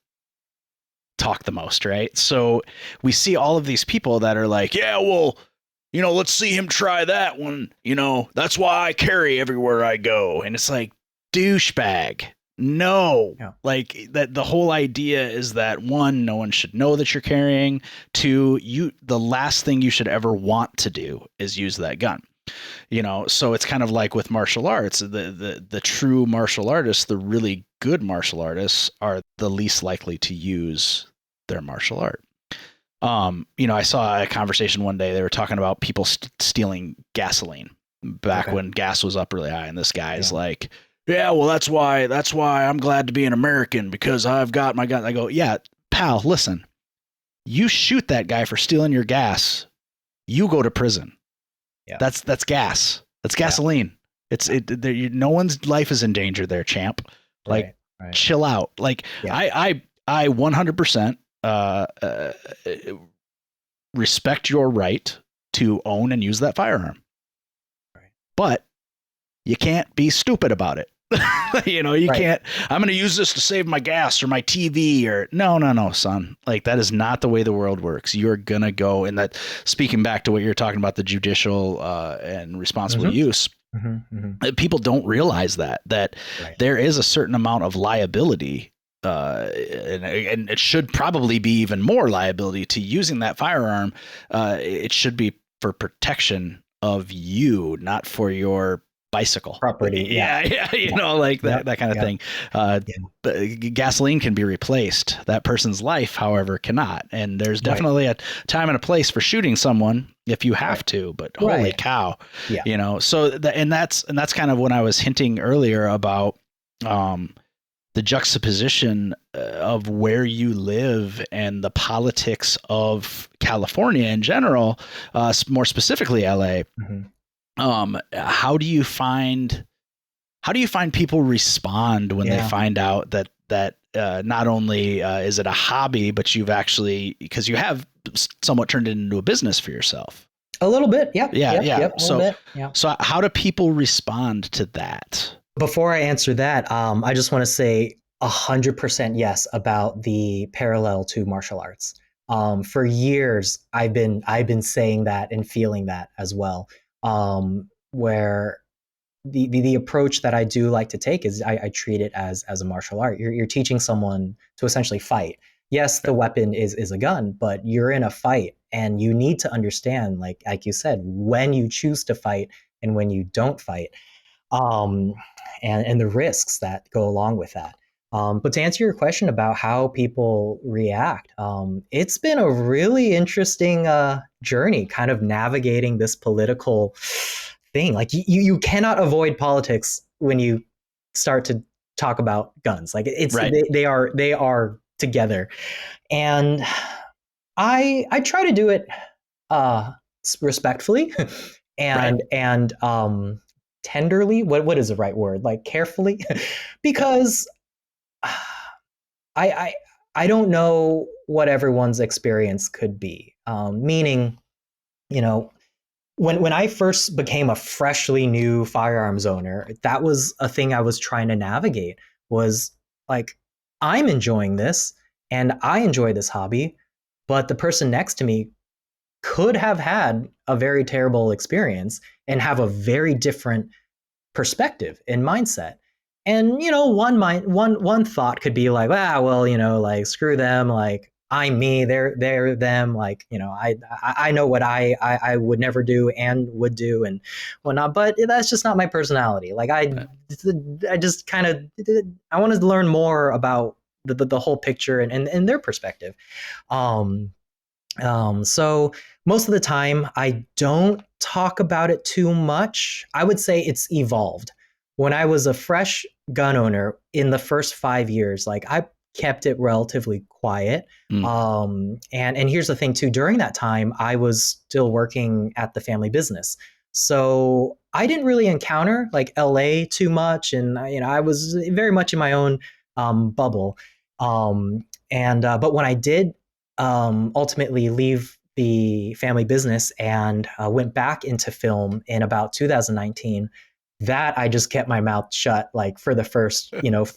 talk the most, right? So we see all of these people that are like, yeah, well, let's see him try that one. That's why I carry everywhere I go. And it's like, douchebag. No, like that. The whole idea is that, one, no one should know that you're carrying. Two, the last thing you should ever want to do is use that gun. So it's kind of like with martial arts, the true martial artists, the really good martial artists are the least likely to use their martial art. I saw a conversation one day. They were talking about people stealing gasoline back when gas was up really high. And this guy is like, yeah, well, that's why I'm glad to be an American, because I've got my gun. I go, yeah, pal, listen, you shoot that guy for stealing your gas, you go to prison. Yeah. That's gas. That's gasoline. No one's life is in danger there, champ. Like, chill out. Like, I 100% respect your right to own and use that firearm. But you can't be stupid about it. You can't, I'm going to use this to save my gas or my TV or no, son. Like, that is not the way the world works. You're going to go, and that, speaking back to what you're talking about, the judicial and responsible use, people don't realize that there is a certain amount of liability, and it should probably be even more liability to using that firearm. It should be for protection of you, not for your bicycle property. Like that kind of thing. But gasoline can be replaced. That person's life, however, cannot. And there's definitely a time and a place for shooting someone if you have to. But holy cow, So that's kind of when I was hinting earlier about the juxtaposition of where you live and the politics of California in general, more specifically LA. How do you find people respond when they find out that not only is it a hobby, but you've actually, because you have somewhat turned it into a business for yourself? A little bit. So how do people respond to that? Before I answer that, I just want to say 100% yes about the parallel to martial arts. For years, I've been saying that and feeling that as well. Where the approach that I do like to take is I treat it as a martial art. You're teaching someone to essentially fight. Yes, the weapon is a gun, but you're in a fight, and you need to understand, like you said, when you choose to fight and when you don't fight, and the risks that go along with that. But to answer your question about how people react, it's been a really interesting journey, kind of navigating this political thing. Like, you cannot avoid politics when you start to talk about guns. Like, it's they are together, and I try to do it respectfully and tenderly. What is the right word? Like, carefully, because I don't know what everyone's experience could be. Meaning, when I first became a freshly new firearms owner, that was a thing I was trying to navigate, was like, I'm enjoying this and I enjoy this hobby, but the person next to me could have had a very terrible experience and have a very different perspective and mindset. And, one thought could be like, like, screw them. Like, I'm me, they're them. Like, I know what I would never do and would do and whatnot, but that's just not my personality. Like, I just kind of, I wanted to learn more about the whole picture and their perspective. So most of the time, I don't talk about it too much. I would say it's evolved. When I was a fresh gun owner in the first 5 years, like I kept it relatively quiet. And here's the thing too, during that time, I was still working at the family business. So I didn't really encounter like LA too much. And, I was very much in my own bubble. But when I did ultimately leave the family business and went back into film in about 2019, that I just kept my mouth shut like for the first,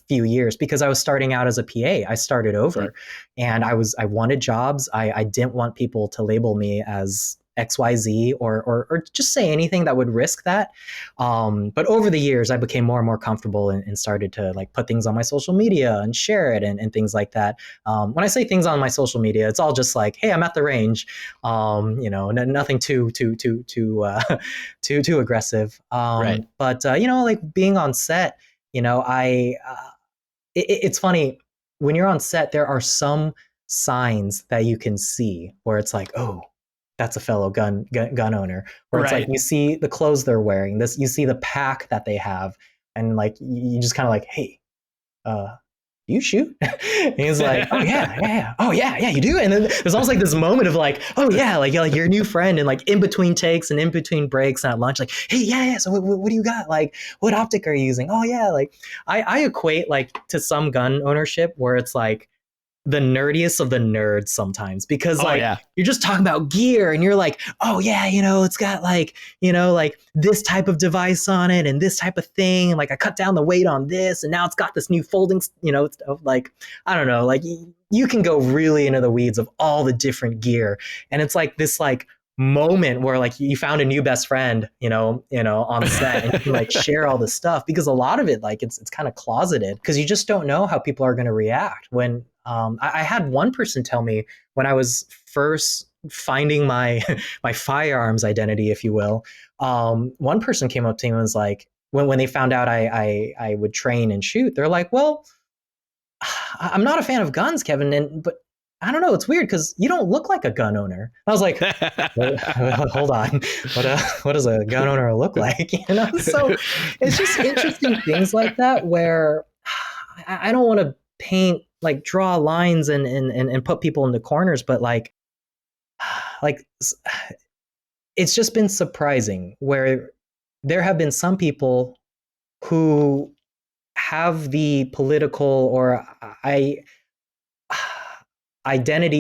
few years, because I was starting out as a PA. I started over and I wanted jobs. I didn't want people to label me as XYZ or just say anything that would risk that. But over the years, I became more and more comfortable and started to like put things on my social media and share it and things like that. When I say things on my social media, it's all just like, hey, I'm at the range. Nothing too too aggressive. But like being on set, it's funny when you're on set. There are some signs that you can see where it's like, oh, that's a fellow gun owner. Where it's like you see the clothes they're wearing, you see the pack that they have, and like you just kind of like, hey, you shoot? And he's like, oh yeah, oh yeah, you do. And then there's almost like this moment of like, oh yeah, like your new friend, and like in between takes and in between breaks and at lunch, like, hey, yeah. So what do you got? Like, what optic are you using? Oh yeah, like I equate like to some gun ownership where it's like the nerdiest of the nerds sometimes, because you're just talking about gear and you're like, oh yeah, it's got like, like this type of device on it and this type of thing. And like I cut down the weight on this and now it's got this new folding, stuff. Like, I don't know, like you can go really into the weeds of all the different gear. And it's like this like moment where like you found a new best friend, on the set, and you can like share all this stuff, because a lot of it, like it's kind of closeted, because you just don't know how people are going to react. When I had one person tell me when I was first finding my my firearms identity, if you will. One person came up to me and was like, when they found out I would train and shoot, they're like, well, I'm not a fan of guns, Kevin, but I don't know, it's weird because you don't look like a gun owner. I was like, hold on, what does a gun owner look like? So it's just interesting things like that where I don't want to draw lines and put people into corners, but like it's just been surprising where there have been some people who have the political or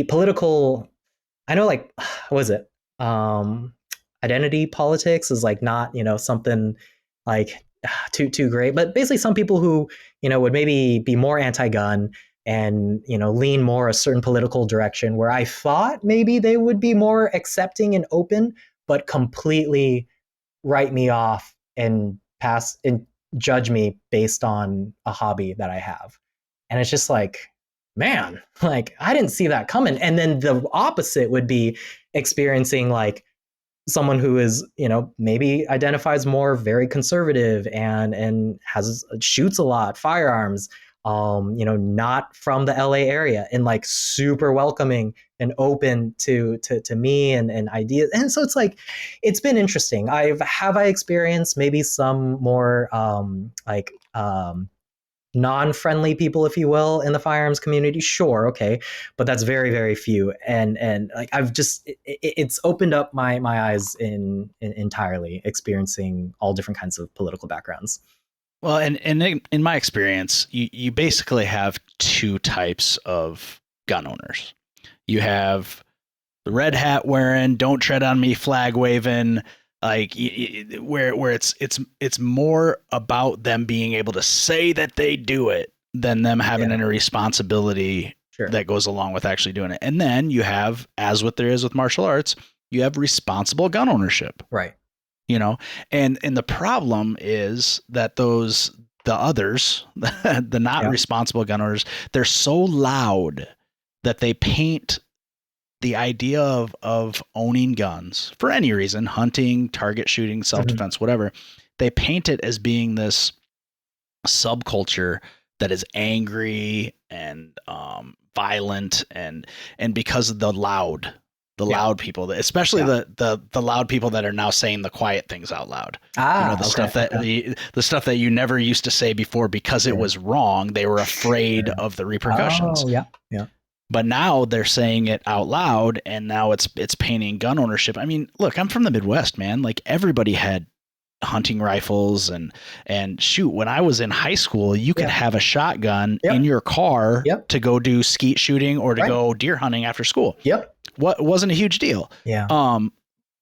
political, I know, like, what is it? Identity politics is like not, something like too great, but basically some people who, would maybe be more anti-gun and, lean more a certain political direction, where I thought maybe they would be more accepting and open, but completely write me off and pass and judge me based on a hobby that I have. And it's just like, man, like I didn't see that coming. And then the opposite would be experiencing like someone who is, maybe identifies more very conservative and shoots a lot, firearms, not from the LA area, and like super welcoming and open to me and ideas. And so it's like, it's been interesting. Have I experienced maybe some more non-friendly people, if you will, in the firearms community? Sure, okay, but that's very, very few. And like it's opened up my eyes in entirely experiencing all different kinds of political backgrounds. Well, and in my experience, you basically have two types of gun owners. You have the red hat wearing, don't tread on me flag waving, like where it's more about them being able to say that they do it than them having any responsibility that goes along with actually doing it. And then you have, as what there is with martial arts, you have responsible gun ownership. Right. And the problem is that the others, the not responsible gun owners, they're so loud that they paint the idea of owning guns for any reason, hunting, target shooting, self-defense, whatever, they paint it as being this subculture that is angry and violent and because of the loud, the loud people, especially the loud people that are now saying the quiet things out loud. Stuff that the stuff that you never used to say before because it was wrong. They were afraid of the repercussions. Oh, yeah. But now they're saying it out loud, and now it's painting gun ownership. I mean, look, I'm from the Midwest, man. Like everybody had hunting rifles and shoot. When I was in high school, you could have a shotgun in your car to go do skeet shooting or to go deer hunting after school. What wasn't a huge deal. But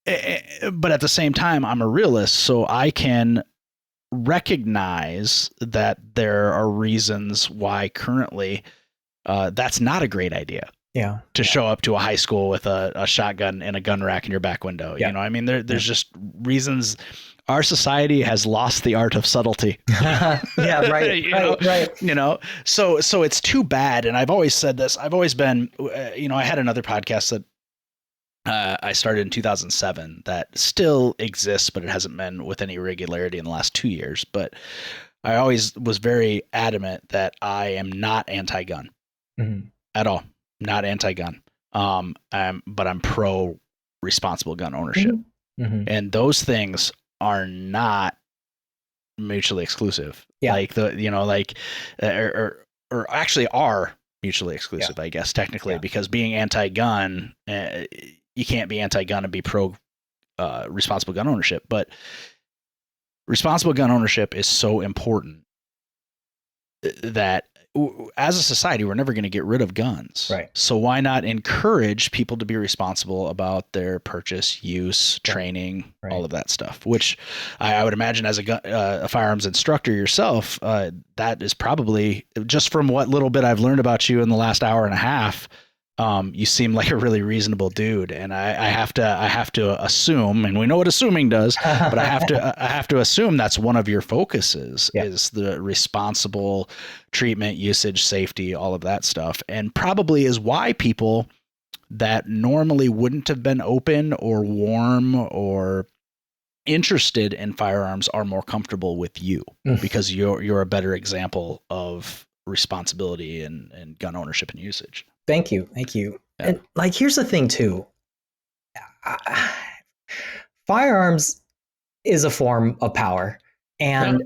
at the same time, I'm a realist, so I can recognize that there are reasons why currently that's not a great idea. To show up to a high school with a shotgun and a gun rack in your back window. You know, I mean, there's just reasons. Our society has lost the art of subtlety. Right. You know, so it's too bad. And I've always said this. I've always been, I had another podcast that I started in 2007 that still exists, but it hasn't been with any regularity in the last 2 years. But I always was very adamant that I am not anti-gun at all. Not anti-gun. But I'm pro responsible gun ownership. And those things are not mutually exclusive. Like or actually are mutually exclusive, I guess, technically, because being anti-gun, you can't be anti-gun and be pro responsible gun ownership. But responsible gun ownership is so important that as a society, we're never going to get rid of guns. So why not encourage people to be responsible about their purchase, use, training, all of that stuff, which I would imagine as a firearms instructor yourself, that is probably, just from what little bit I've learned about you in the last hour and a half, you seem like a really reasonable dude. And I have to assume, and we know what assuming does, but I have to assume that's one of your focuses is the responsible treatment, usage, safety, all of that stuff. And probably is why people that normally wouldn't have been open or warm or interested in firearms are more comfortable with you because you're a better example of responsibility and gun ownership and usage. Thank you. And like, here's the thing too. Firearms is a form of power. And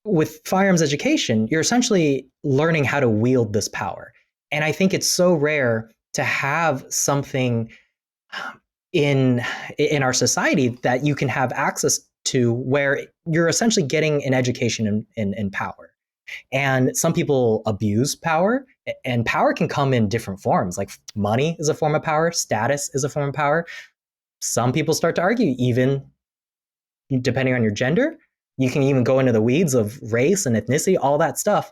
with firearms education, you're essentially learning how to wield this power. And I think it's so rare to have something in our society that you can have access to where you're essentially getting an education in power. And some people abuse power, and power can come in different forms. Like money is a form of power, status is a form of power. Some people start to argue, even depending on your gender, you can even go into the weeds of race and ethnicity, all that stuff.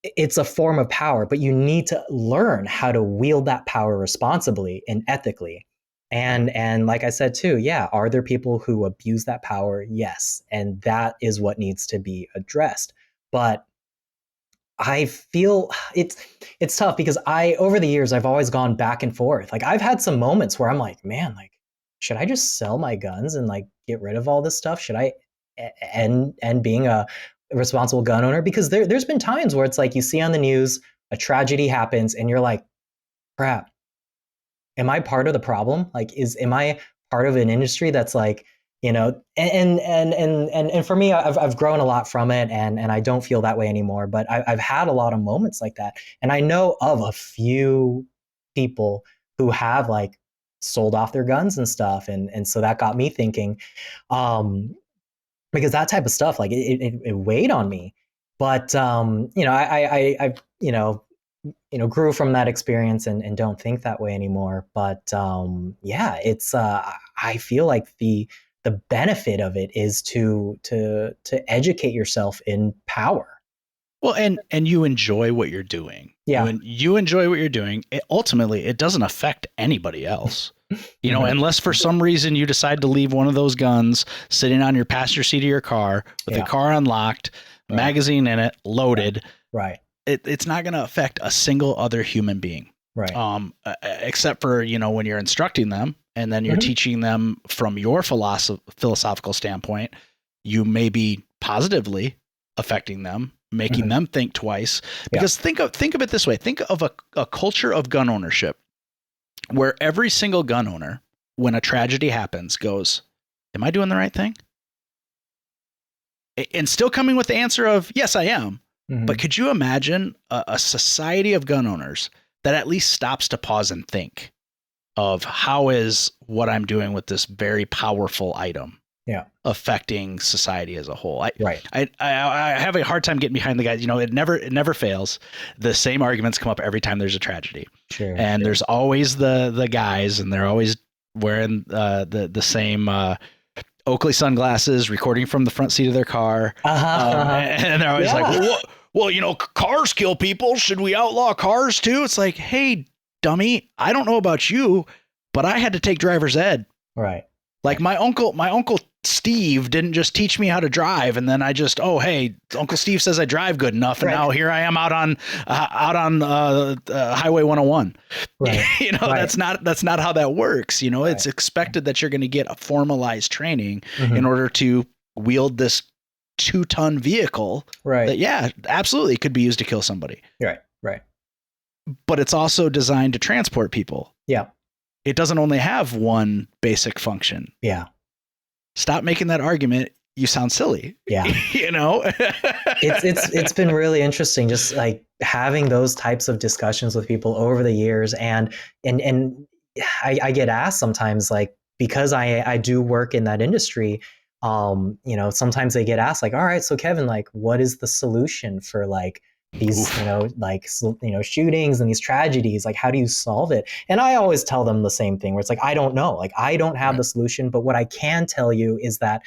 It's a form of power, but you need to learn how to wield that power responsibly and ethically. And like I said too, are there people who abuse that power? Yes. And that is what needs to be addressed. But I feel it's tough because over the years, I've always gone back and forth. Like I've had some moments where I'm like, man, like, should I just sell my guns and like get rid of all this stuff? Should I end being a responsible gun owner? Because there's been times where it's like you see on the news, a tragedy happens and you're like, crap. Am I part of the problem? Like, am I part of an industry that's like, and for me, I've grown a lot from it, and I don't feel that way anymore. But I've had a lot of moments like that, and I know of a few people who have like sold off their guns and stuff, and so that got me thinking, because that type of stuff, like it weighed on me. But I grew from that experience and don't think that way anymore. But it's I feel like the benefit of it is to educate yourself in power. Well, and you enjoy what you're doing. Yeah. You enjoy what you're doing. Ultimately, it doesn't affect anybody else. Unless for some reason you decide to leave one of those guns sitting on your passenger seat of your car with the car unlocked, magazine in it, loaded. Right. It's not going to affect a single other human being. Right. Except for, when you're instructing them and then you're teaching them from your philosophical standpoint, you may be positively affecting them, making them think twice. Because think of it this way. Think of a culture of gun ownership where every single gun owner, when a tragedy happens, goes, am I doing the right thing? And still coming with the answer of, yes, I am. Mhm. But could you imagine a society of gun owners that at least stops to pause and think of how is what I'm doing with this very powerful item affecting society as a whole? I have a hard time getting behind the guys. You know, it never fails. The same arguments come up every time there's a tragedy. Sure. And there's always the guys, and they're always wearing the same Oakley sunglasses, recording from the front seat of their car. And they're always like, well, you know, cars kill people. Should we outlaw cars too? It's like, hey, dummy, I don't know about you, but I had to take driver's ed. Right. Like my uncle Steve didn't just teach me how to drive, and then I just, oh, hey, Uncle Steve says I drive good enough, and now here I am out on Highway 101. Right. You know, that's not how that works. You know, it's expected that you're going to get a formalized training in order to wield this 2-ton vehicle. Right. That absolutely could be used to kill somebody. Right. Right. But it's also designed to transport people. Yeah. It doesn't only have one basic function. Yeah. Stop making that argument. You sound silly. Yeah. You know, it's been really interesting just like having those types of discussions with people over the years. And I get asked sometimes, like, because I do work in that industry, you know, sometimes they get asked like, all right, so Kevin, like, what is the solution for like these, shootings and these tragedies? Like, how do you solve it? And I always tell them the same thing, where it's like, I don't know, like, I don't have the solution, but what I can tell you is that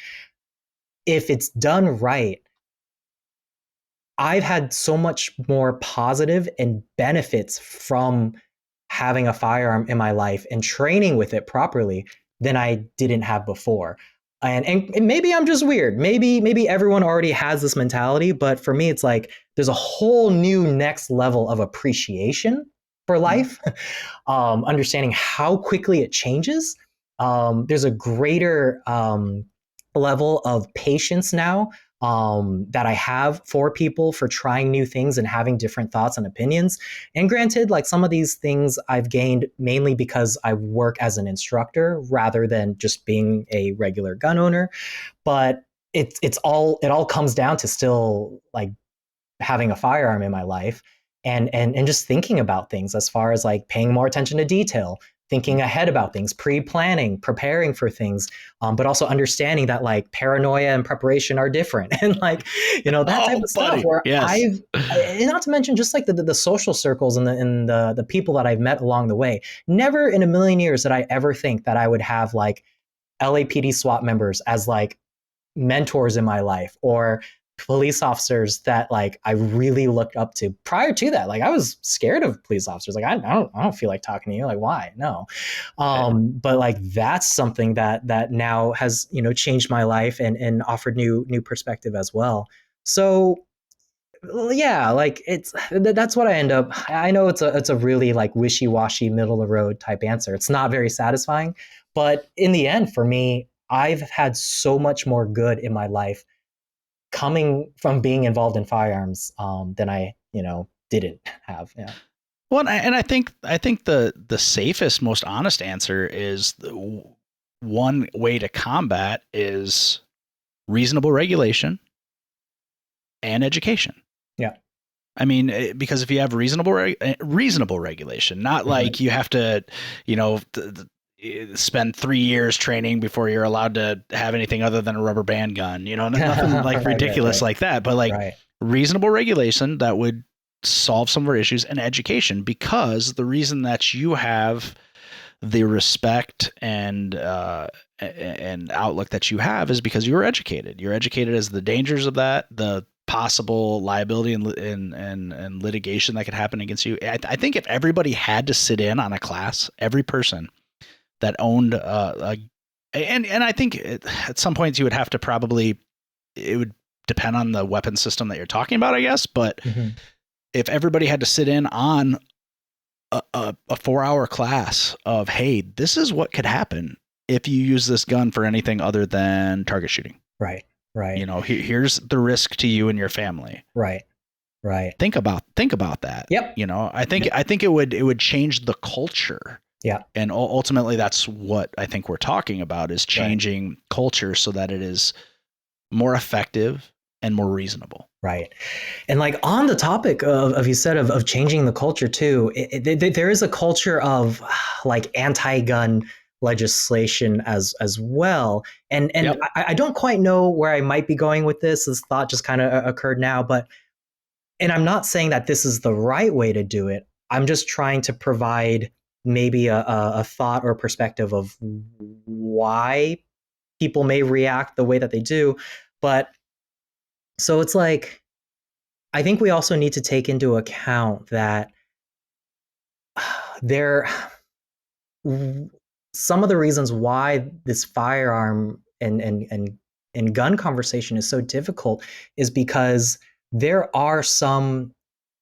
if it's done right, I've had so much more positive and benefits from having a firearm in my life and training with it properly than I didn't have before. And maybe I'm just weird. Maybe everyone already has this mentality, but for me, it's like there's a whole new next level of appreciation for life, understanding how quickly it changes. There's a greater level of patience now that I have for people for trying new things and having different thoughts and opinions. And granted, like, some of these things I've gained mainly because I work as an instructor rather than just being a regular gun owner. But it all comes down to still like having a firearm in my life and just thinking about things as far as like paying more attention to detail, thinking ahead about things, pre-planning, preparing for things, but also understanding that like paranoia and preparation are different, and like, you know, that type of stuff. Where and not to mention just like the social circles and the people that I've met along the way. Never in a million years did I ever think that I would have like LAPD SWAT members as like mentors in my life, or police officers that like I really looked up to. Prior to that, like, I was scared of police officers. Like, I don't feel like talking to you. Like, why? No. But like, that's something that now has, you know, changed my life and offered new perspective as well. So yeah, like, that's what I end up. I know it's a really like wishy-washy, middle of the road type answer. It's not very satisfying, but in the end, for me, I've had so much more good in my life coming from being involved in firearms than I, you know, didn't have. Yeah. Well, and I think the safest, most honest answer is one way to combat is reasonable regulation and education. Yeah. I mean, because if you have reasonable regulation, not like you have to, you know, spend 3 years training before you're allowed to have anything other than a rubber band gun, you know, nothing like ridiculous like that, but like reasonable regulation that would solve some of our issues, and education, because the reason that you have the respect and outlook that you have is because you were educated. You're educated as the dangers of that, the possible liability and litigation that could happen against you. I think if everybody had to sit in on a class, every person that owned and I think at some points you would have to probably, it would depend on the weapon system that you're talking about, I guess. But if everybody had to sit in on a 4-hour class of, hey, this is what could happen if you use this gun for anything other than target shooting. Right. You know, here's the risk to you and your family. Right. Think about that. Yep. You know, I think it would change the culture Yeah. And ultimately, that's what I think we're talking about, is changing culture so that it is more effective and more reasonable. Right. And like on the topic of you said of changing the culture too, there is a culture of like anti-gun legislation as well. And I don't quite know where I might be going with this. This thought just kind of occurred now, but, and I'm not saying that this is the right way to do it. I'm just trying to provide maybe a thought or perspective of why people may react the way that they do. But so it's like, I think we also need to take into account that some of the reasons why this firearm and gun conversation is so difficult is because there are some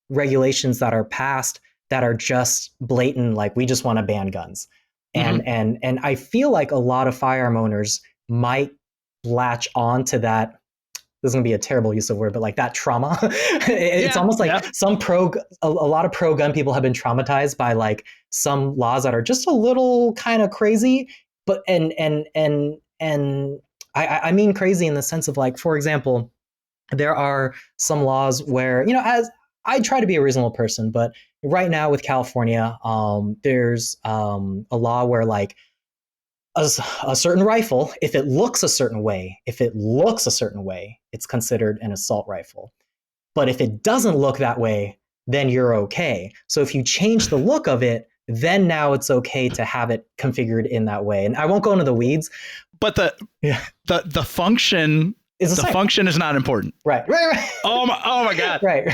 regulations that are passed that are just blatant, like we just want to ban guns. And I feel like a lot of firearm owners might latch on to that. This is going to be a terrible use of word, but like that trauma. It's almost like a lot of pro-gun people have been traumatized by like some laws that are just a little kind of crazy. But and I mean crazy in the sense of like, for example, there are some laws where, you know, as I try to be a reasonable person, but right now with California, there's a law where like a certain rifle, if it looks a certain way, it's considered an assault rifle. But if it doesn't look that way, then you're okay. So if you change the look of it, then now it's okay to have it configured in that way. And I won't go into the weeds, but the function function is not important. Right. Oh my God. Right.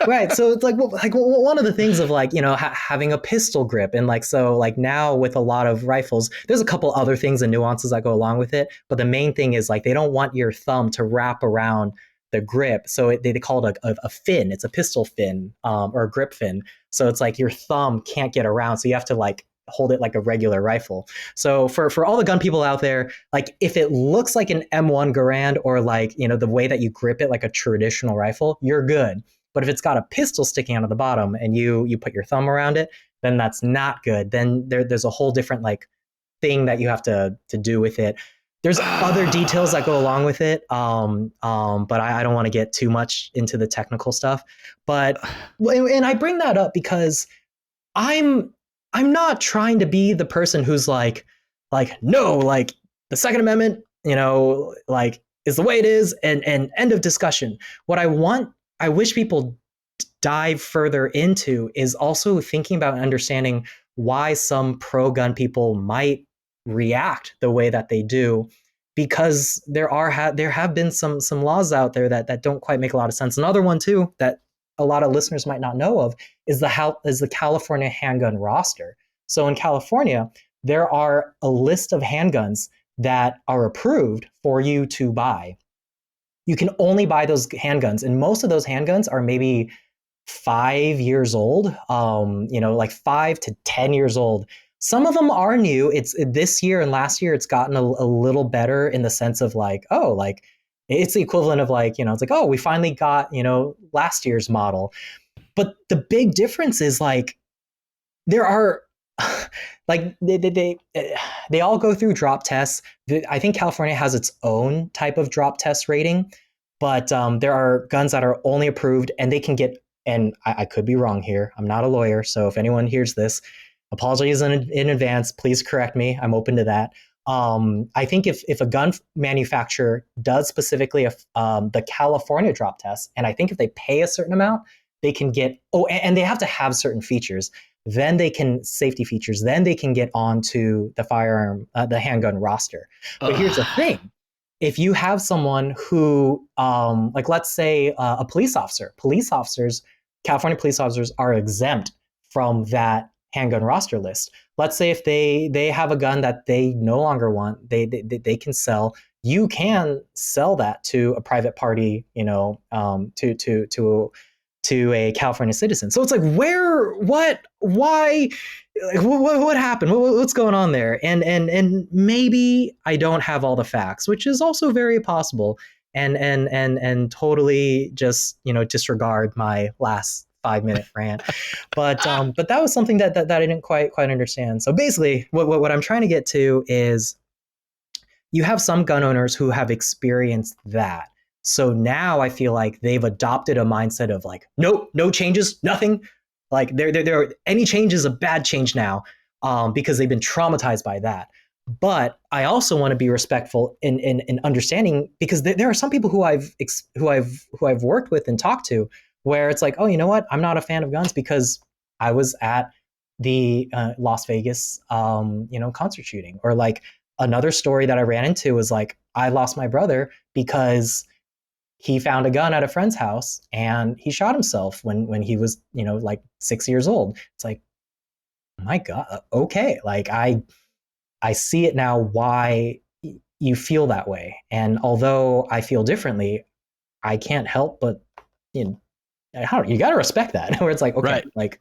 Right. So it's like one of the things of like, you know, having a pistol grip, and like, so like now with a lot of rifles, there's a couple other things and nuances that go along with it. But the main thing is like, they don't want your thumb to wrap around the grip. So they call it a fin. It's a pistol fin, or a grip fin. So it's like your thumb can't get around. So you have to like hold it like a regular rifle. So for all the gun people out there, like if it looks like an M1 Garand, or like, you know, the way that you grip it like a traditional rifle, you're good. But if it's got a pistol sticking out of the bottom and you put your thumb around it, then that's not good. Then there's a whole different like thing that you have to do with it. There's other details that go along with it. But I don't want to get too much into the technical stuff. But, and I bring that up because I'm not trying to be the person who's like, no, like the Second Amendment, you know, like is the way it is, and end of discussion. What I wish people dive further into is also thinking about and understanding why some pro-gun people might react the way that they do, because there have been some laws out there that don't quite make a lot of sense. Another one too that a lot of listeners might not know of is the California handgun roster. So in California, there are a list of handguns that are approved for you to buy. You can only buy those handguns, and most of those handguns are maybe 5 years old, you know, like 5 to 10 years old. Some of them are new. It's this year and last year, it's gotten a little better in the sense of like, oh, like it's the equivalent of like, you know, it's like, oh, we finally got, you know, last year's model. But the big difference is like, there are like they all go through drop tests. I think California has its own type of drop test rating, but there are guns that are only approved, and they can get, and I could be wrong here. I'm not a lawyer, so if anyone hears this, apologies in advance. Please correct me. I'm open to that. I think if a gun manufacturer does specifically the California drop test, and I think if they pay a certain amount, they can get, and they have to have certain features. Then they can, safety features, then they can get onto the firearm, the handgun roster. But here's the thing. If you have someone who, like let's say a police officer, California police officers are exempt from that handgun roster list. Let's say if they have a gun that they no longer want, they can sell. You can sell that to a private party, you know, to a California citizen. So it's like, why, like, what happened? What's going on there? And maybe I don't have all the facts, which is also very possible. And totally just, you know, disregard my last 5-minute rant. But that was something that I didn't quite understand. So basically, what I'm trying to get to is you have some gun owners who have experienced that. So now I feel like they've adopted a mindset of like, nope, no changes, nothing. Like there any change is a bad change now, because they've been traumatized by that. But I also want to be respectful in understanding, because there are some people who I've worked with and talked to where it's like, oh, you know what? I'm not a fan of guns because I was at the Las Vegas, concert shooting. Or like another story that I ran into was like, I lost my brother because he found a gun at a friend's house and he shot himself when he was, like 6 years old. It's like, oh my God, okay. Like I see it now why you feel that way. And although I feel differently, I can't help but, you got to respect that. Where it's like, okay, right. Like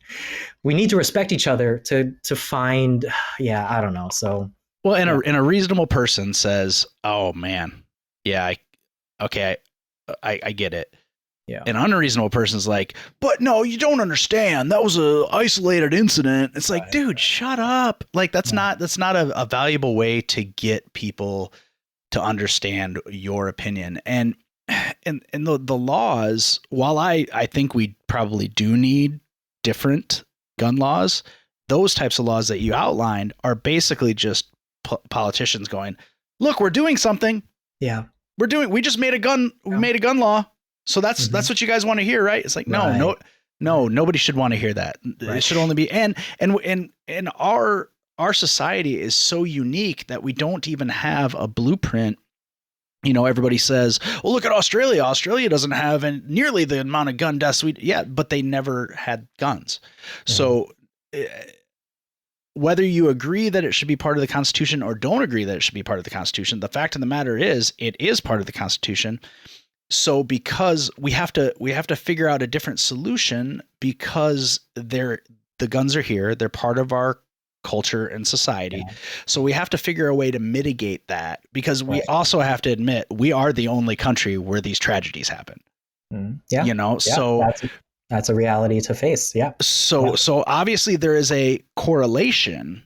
we need to respect each other to find, I don't know. So, well, and a reasonable person says, oh man, yeah, I get it. Yeah. An unreasonable person's like, but no, you don't understand. That was a isolated incident. It's like, dude, shut up. Like that's not a valuable way to get people to understand your opinion. And the laws, while I think we probably do need different gun laws, those types of laws that you outlined are basically just politicians going, look, we're doing something. Yeah. We just made a gun. We made a gun law. So that's what you guys want to hear, right? It's like, no, nobody should want to hear that. Right. It should only be, and our society is so unique that we don't even have a blueprint. Everybody says, well, look at Australia. Australia doesn't have nearly the amount of gun deaths but they never had guns. Mm-hmm. So whether you agree that it should be part of the Constitution or don't agree that it should be part of the Constitution, the fact of the matter is it is part of the Constitution. So because we have to figure out a different solution because the guns are here, they're part of our culture and society. Yeah. So we have to figure a way to mitigate that, because we also have to admit we are the only country where these tragedies happen. Yeah. So that's a reality to face. Yeah. So obviously there is a correlation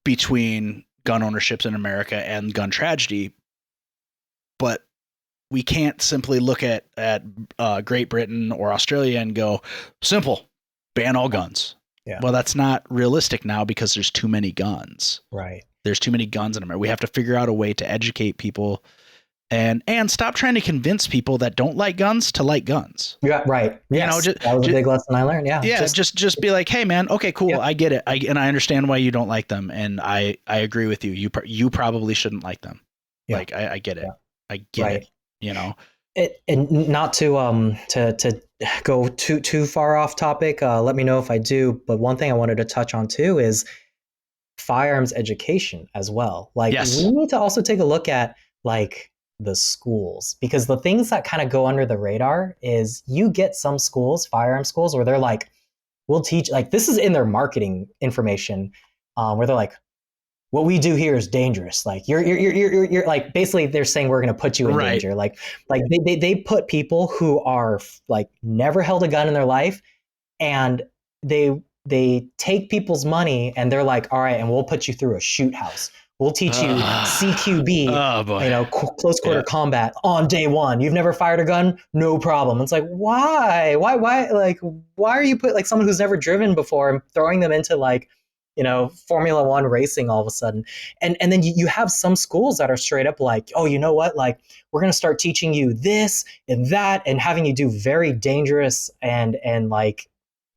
between gun ownerships in America and gun tragedy, but we can't simply look at Great Britain or Australia and go, simple, ban all guns. Yeah. Well, that's not realistic now because there's too many guns. Right. There's too many guns in America. We have to figure out a way to educate people and stop trying to convince people that don't like guns to like guns. Yeah. Right. Yes. That was a big lesson I learned. Yeah. Yeah. Just be like, hey man, okay, cool. Yeah. I get it. And I understand why you don't like them. And I agree with you. You probably shouldn't like them. Yeah. Like I get it. Yeah. I get it. And not to go too far off topic, let me know if I do. But one thing I wanted to touch on too is firearms education as well. Like we need to also take a look at like the schools, because the things that kind of go under the radar is you get some schools, firearm schools, where they're like, we'll teach, like this is in their marketing information, where they're like, what we do here is dangerous. Like you're like, basically they're saying we're going to put you in danger. Like they put people who are like never held a gun in their life, and they take people's money and they're like, all right, and we'll put you through a shoot house. We'll teach you CQB, close quarter combat on day one. You've never fired a gun? No problem. It's like, why? Like, why are you put like someone who's never driven before and throwing them into like, Formula One racing all of a sudden. And then you have some schools that are straight up like, oh, you know what? Like, we're going to start teaching you this and that and having you do very dangerous and like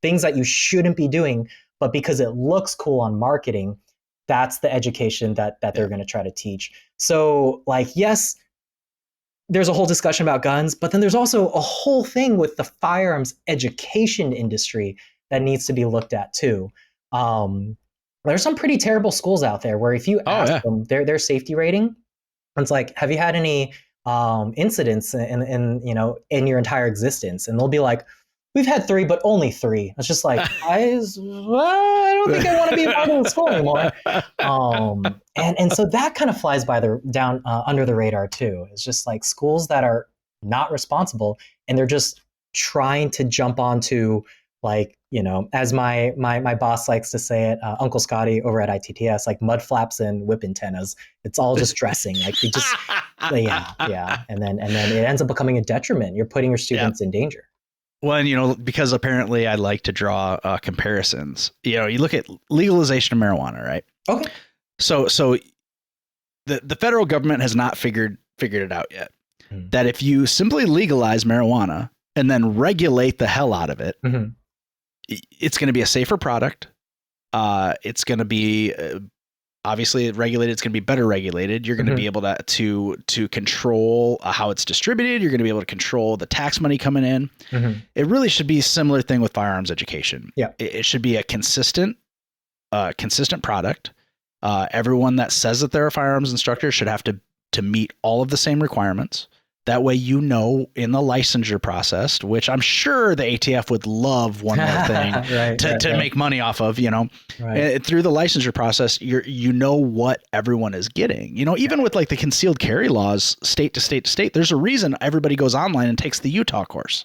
things that you shouldn't be doing. But because it looks cool on marketing, that's the education that they're going to try to teach. So like, yes, there's a whole discussion about guns, but then there's also a whole thing with the firearms education industry that needs to be looked at too. There's some pretty terrible schools out there where if you ask them their safety rating, it's like, have you had any incidents in your entire existence? And they'll be like, we've had 3, but only 3. It's just like, I don't think I want to be a part of the school anymore. And so that kind of flies by under the radar too. It's just like schools that are not responsible and they're just trying to jump onto, like, you know, as my boss likes to say it, Uncle Scotty over at ITTS, like mud flaps and whip antennas. It's all just dressing. Like they just, yeah. And then it ends up becoming a detriment. You're putting your students in danger. Well, and, you know, because apparently I like to draw comparisons. You know, you look at legalization of marijuana, right? Okay. So the federal government has not figured it out yet. That if you simply legalize marijuana and then regulate the hell out of it, it's going to be a safer product. It's going to be obviously regulated. It's going to be better regulated. You're going to be able to control how it's distributed. You're going to be able to control the tax money coming in. It really should be a similar thing with firearms education. Yeah, it should be a consistent product. Everyone that says that they're a firearms instructor should have to meet all of the same requirements. That way, you know, in the licensure process, which I'm sure the ATF would love one more thing to make money off of, you know, through the licensure process, you know what everyone is getting. You know, even with like the concealed carry laws, state to state to state, there's a reason everybody goes online and takes the Utah course.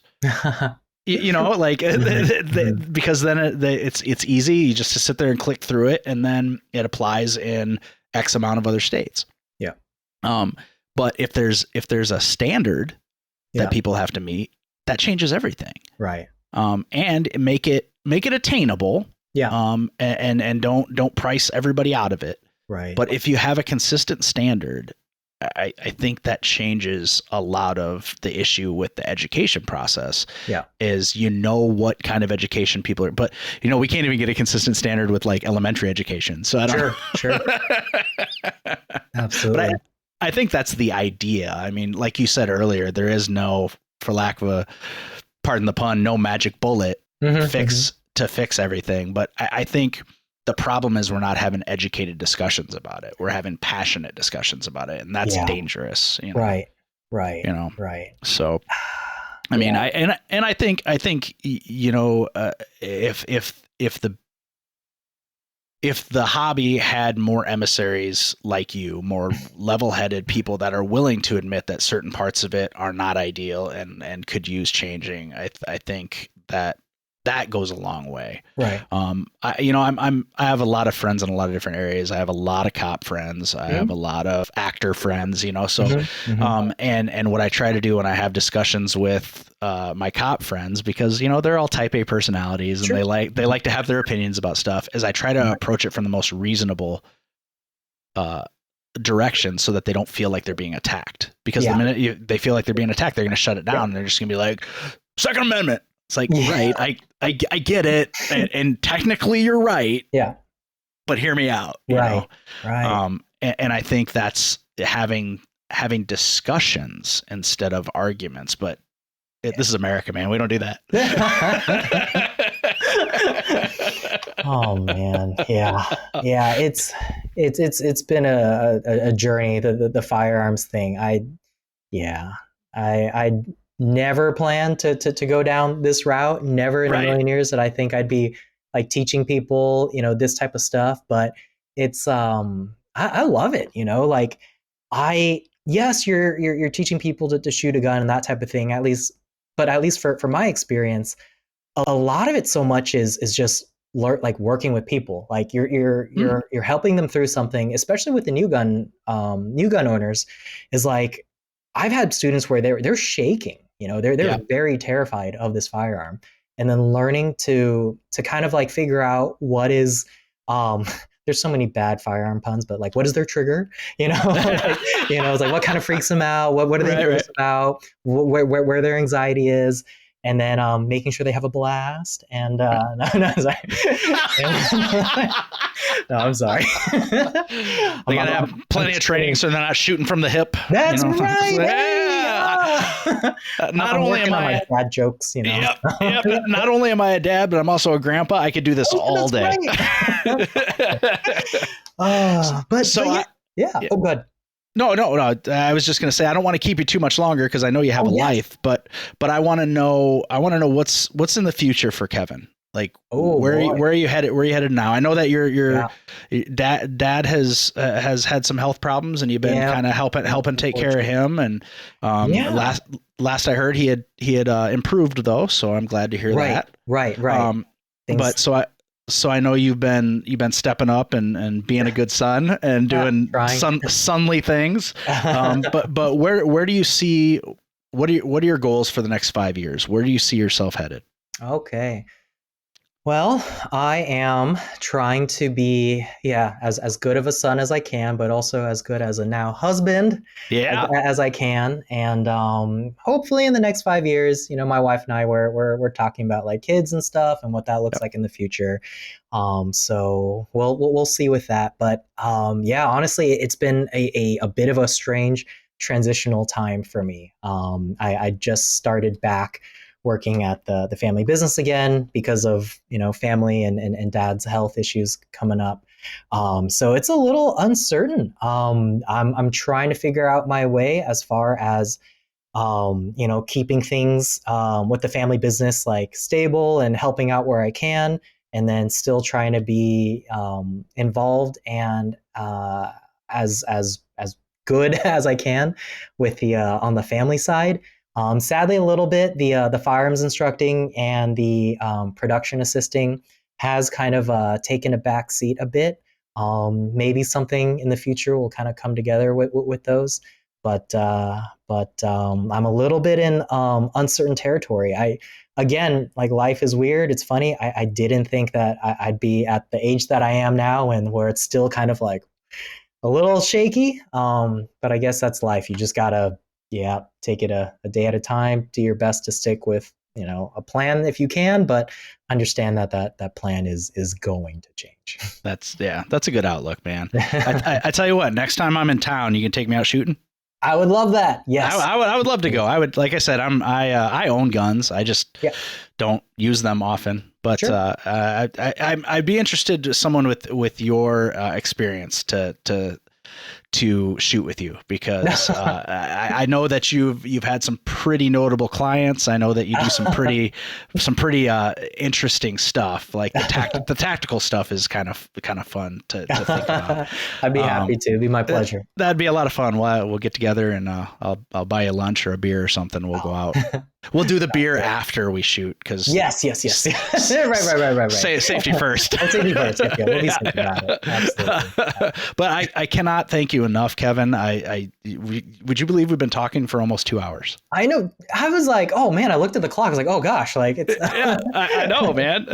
You know, like because then it's easy. You just to sit there and click through it, and then it applies in X amount of other states. Yeah. But if there's a standard that people have to meet, that changes everything. Right. And make it attainable. Yeah. And don't price everybody out of it. Right. But if you have a consistent standard, I think that changes a lot of the issue with the education process. Yeah. Is, you know, what kind of education people are, but you know, we can't even get a consistent standard with like elementary education. So I don't Sure. Absolutely. But I think that's the idea. I mean, like you said earlier, there is no, for lack of a, pardon the pun, no magic bullet to fix everything. But I think the problem is we're not having educated discussions about it. We're having passionate discussions about it, and that's dangerous. You know? Right. You know. Right. So, I mean, I think you know, if the hobby had more emissaries like you, more level-headed people that are willing to admit that certain parts of it are not ideal and could use changing, I think that goes a long way. Right. I have a lot of friends in a lot of different areas. I have a lot of cop friends. I have a lot of actor friends, you know, so, and what I try to do when I have discussions with, my cop friends, because, you know, they're all type A personalities and they like to have their opinions about stuff, is I try to approach it from the most reasonable, direction so that they don't feel like they're being attacked, because the minute they feel like they're being attacked, they're going to shut it down and they're just going to be like, Second Amendment. It's like, right, I get it, and technically you're right. Yeah. But hear me out. You know? Right. And I think that's having discussions instead of arguments. But this is America, man. We don't do that. Oh man, yeah. It's been a journey. The firearms thing. I never planned to go down this route. Never in a million years that I think I'd be like teaching people, you know, this type of stuff. But it's I love it. You know, like yes, you're teaching people to shoot a gun and that type of thing. At least for my experience, a lot of it so much is just like working with people. Like you're helping them through something, especially with the new gun owners. Is like, I've had students where they're shaking, you know, they're very terrified of this firearm, and then learning to kind of like figure out what is, there's so many bad firearm puns, but like, what is their trigger? You know, like, you know, it's like, what kind of freaks them out? What are they nervous about? Where their anxiety is. And then making sure they have a blast. And no, sorry. No, I'm sorry. They gotta have plenty of training so they're not shooting from the hip. That's right. Yeah. Not only am I my dad jokes, you know. Yep. Not only am I a dad, but I'm also a grandpa. I could do this all day. Yeah. Oh, good. No. I was just going to say, I don't want to keep you too much longer because I know you have a life, but I want to know what's in the future for Kevin. Like, Oh, where boy. are you headed? Where are you headed now? I know that your Yeah. dad has had some health problems, and you've been Yeah. kind of helping take care of him. And Yeah. last I heard, he had improved though, so I'm glad to hear that. Right. But so I know you've been stepping up and being a good son and doing sonly things. But where do you see, what are your goals for the next 5 years? Where do you see yourself headed? Okay. Well, I am trying to be, as good of a son as I can, but also as good as a now husband as I can. And hopefully in the next 5 years, my wife and I we're talking about like kids and stuff and what that looks like in the future. So we'll see with that. But honestly, it's been a bit of a strange transitional time for me. I just started back working at the family business again because of family and dad's health issues coming up. So it's a little uncertain. I'm trying to figure out my way as far as keeping things with the family business like stable and helping out where I can, and then still trying to be involved and as good as I can with the on the family side. Sadly, a little bit the firearms instructing and the production assisting has kind of taken a back seat a bit. Maybe something in the future will kind of come together with those, but I'm a little bit in uncertain territory. Again, like, life is weird. It's funny. I didn't think that I'd be at the age that I am now, and where it's still kind of like a little shaky. But I guess that's life. You just gotta take it a day at a time. Do your best to stick with a plan if you can, but understand that plan is going to change. That's a good outlook, man. I tell you what, next time I'm in town, you can take me out shooting. I would love that. Yes, I would love to go. I would, like I said, I own guns. I just don't use them often. But sure. I'd be interested, someone with your experience to shoot with you, because I know that you've had some pretty notable clients. I know that you do some pretty interesting stuff. Like the tactical stuff is kind of fun to think about. I'd be happy to. It'd be my pleasure. That'd be a lot of fun. We'll get together and I'll buy you lunch or a beer or something. We'll go out. We'll do the beer after we shoot, because yes. right. Safety first. Safety first. Okay, we'll be safe about it. Absolutely. But I cannot thank you enough, Kevin. Would you believe we've been talking for almost 2 hours? I know. I was like, oh man, I looked at the clock. I was like, oh gosh, like it's. I know, man.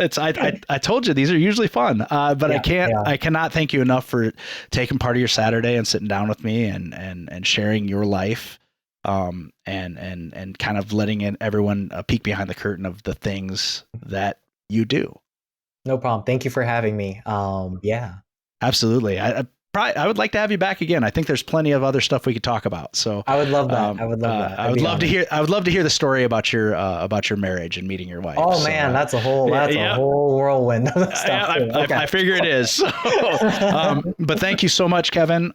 I told you these are usually fun, but I cannot thank you enough for taking part of your Saturday and sitting down with me and sharing your life. And kind of letting everyone a peek behind the curtain of the things that you do. No problem. Thank you for having me. Absolutely. I would like to have you back again. I think there's plenty of other stuff we could talk about. So I would love that. I would love to hear the story about your marriage and meeting your wife. Oh man, that's a whole whirlwind of stuff. I figure it is. So, but thank you so much, Kevin.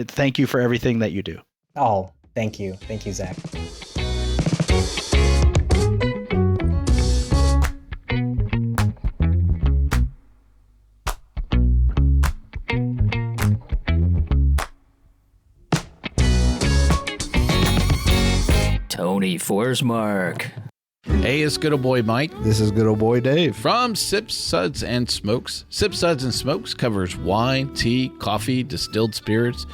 Thank you for everything that you do. Oh, thank you, Zach. Tony Forsmark. Hey, it's good old boy Mike. This is good old boy Dave. From Sips, Suds, and Smokes. Sips, Suds, and Smokes covers wine, tea, coffee, distilled spirits,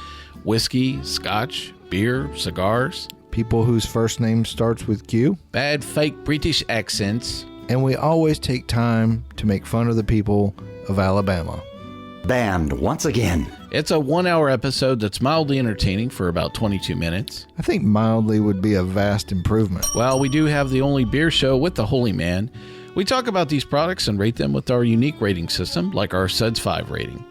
whiskey, scotch, beer, cigars. People whose first name starts with Q. Bad fake British accents. And we always take time to make fun of the people of Alabama. Banned once again. It's a 1 hour episode that's mildly entertaining for about 22 minutes. I think mildly would be a vast improvement. Well, we do have the only beer show with the holy man. We talk about these products and rate them with our unique rating system, like our Suds 5 rating.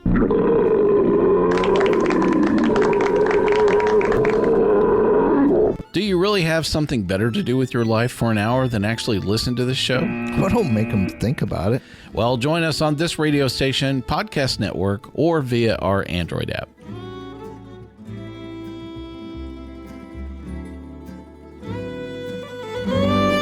Do you really have something better to do with your life for an hour than actually listen to this show? Well, don't make them think about it. Well, join us on this radio station, podcast network, or via our Android app.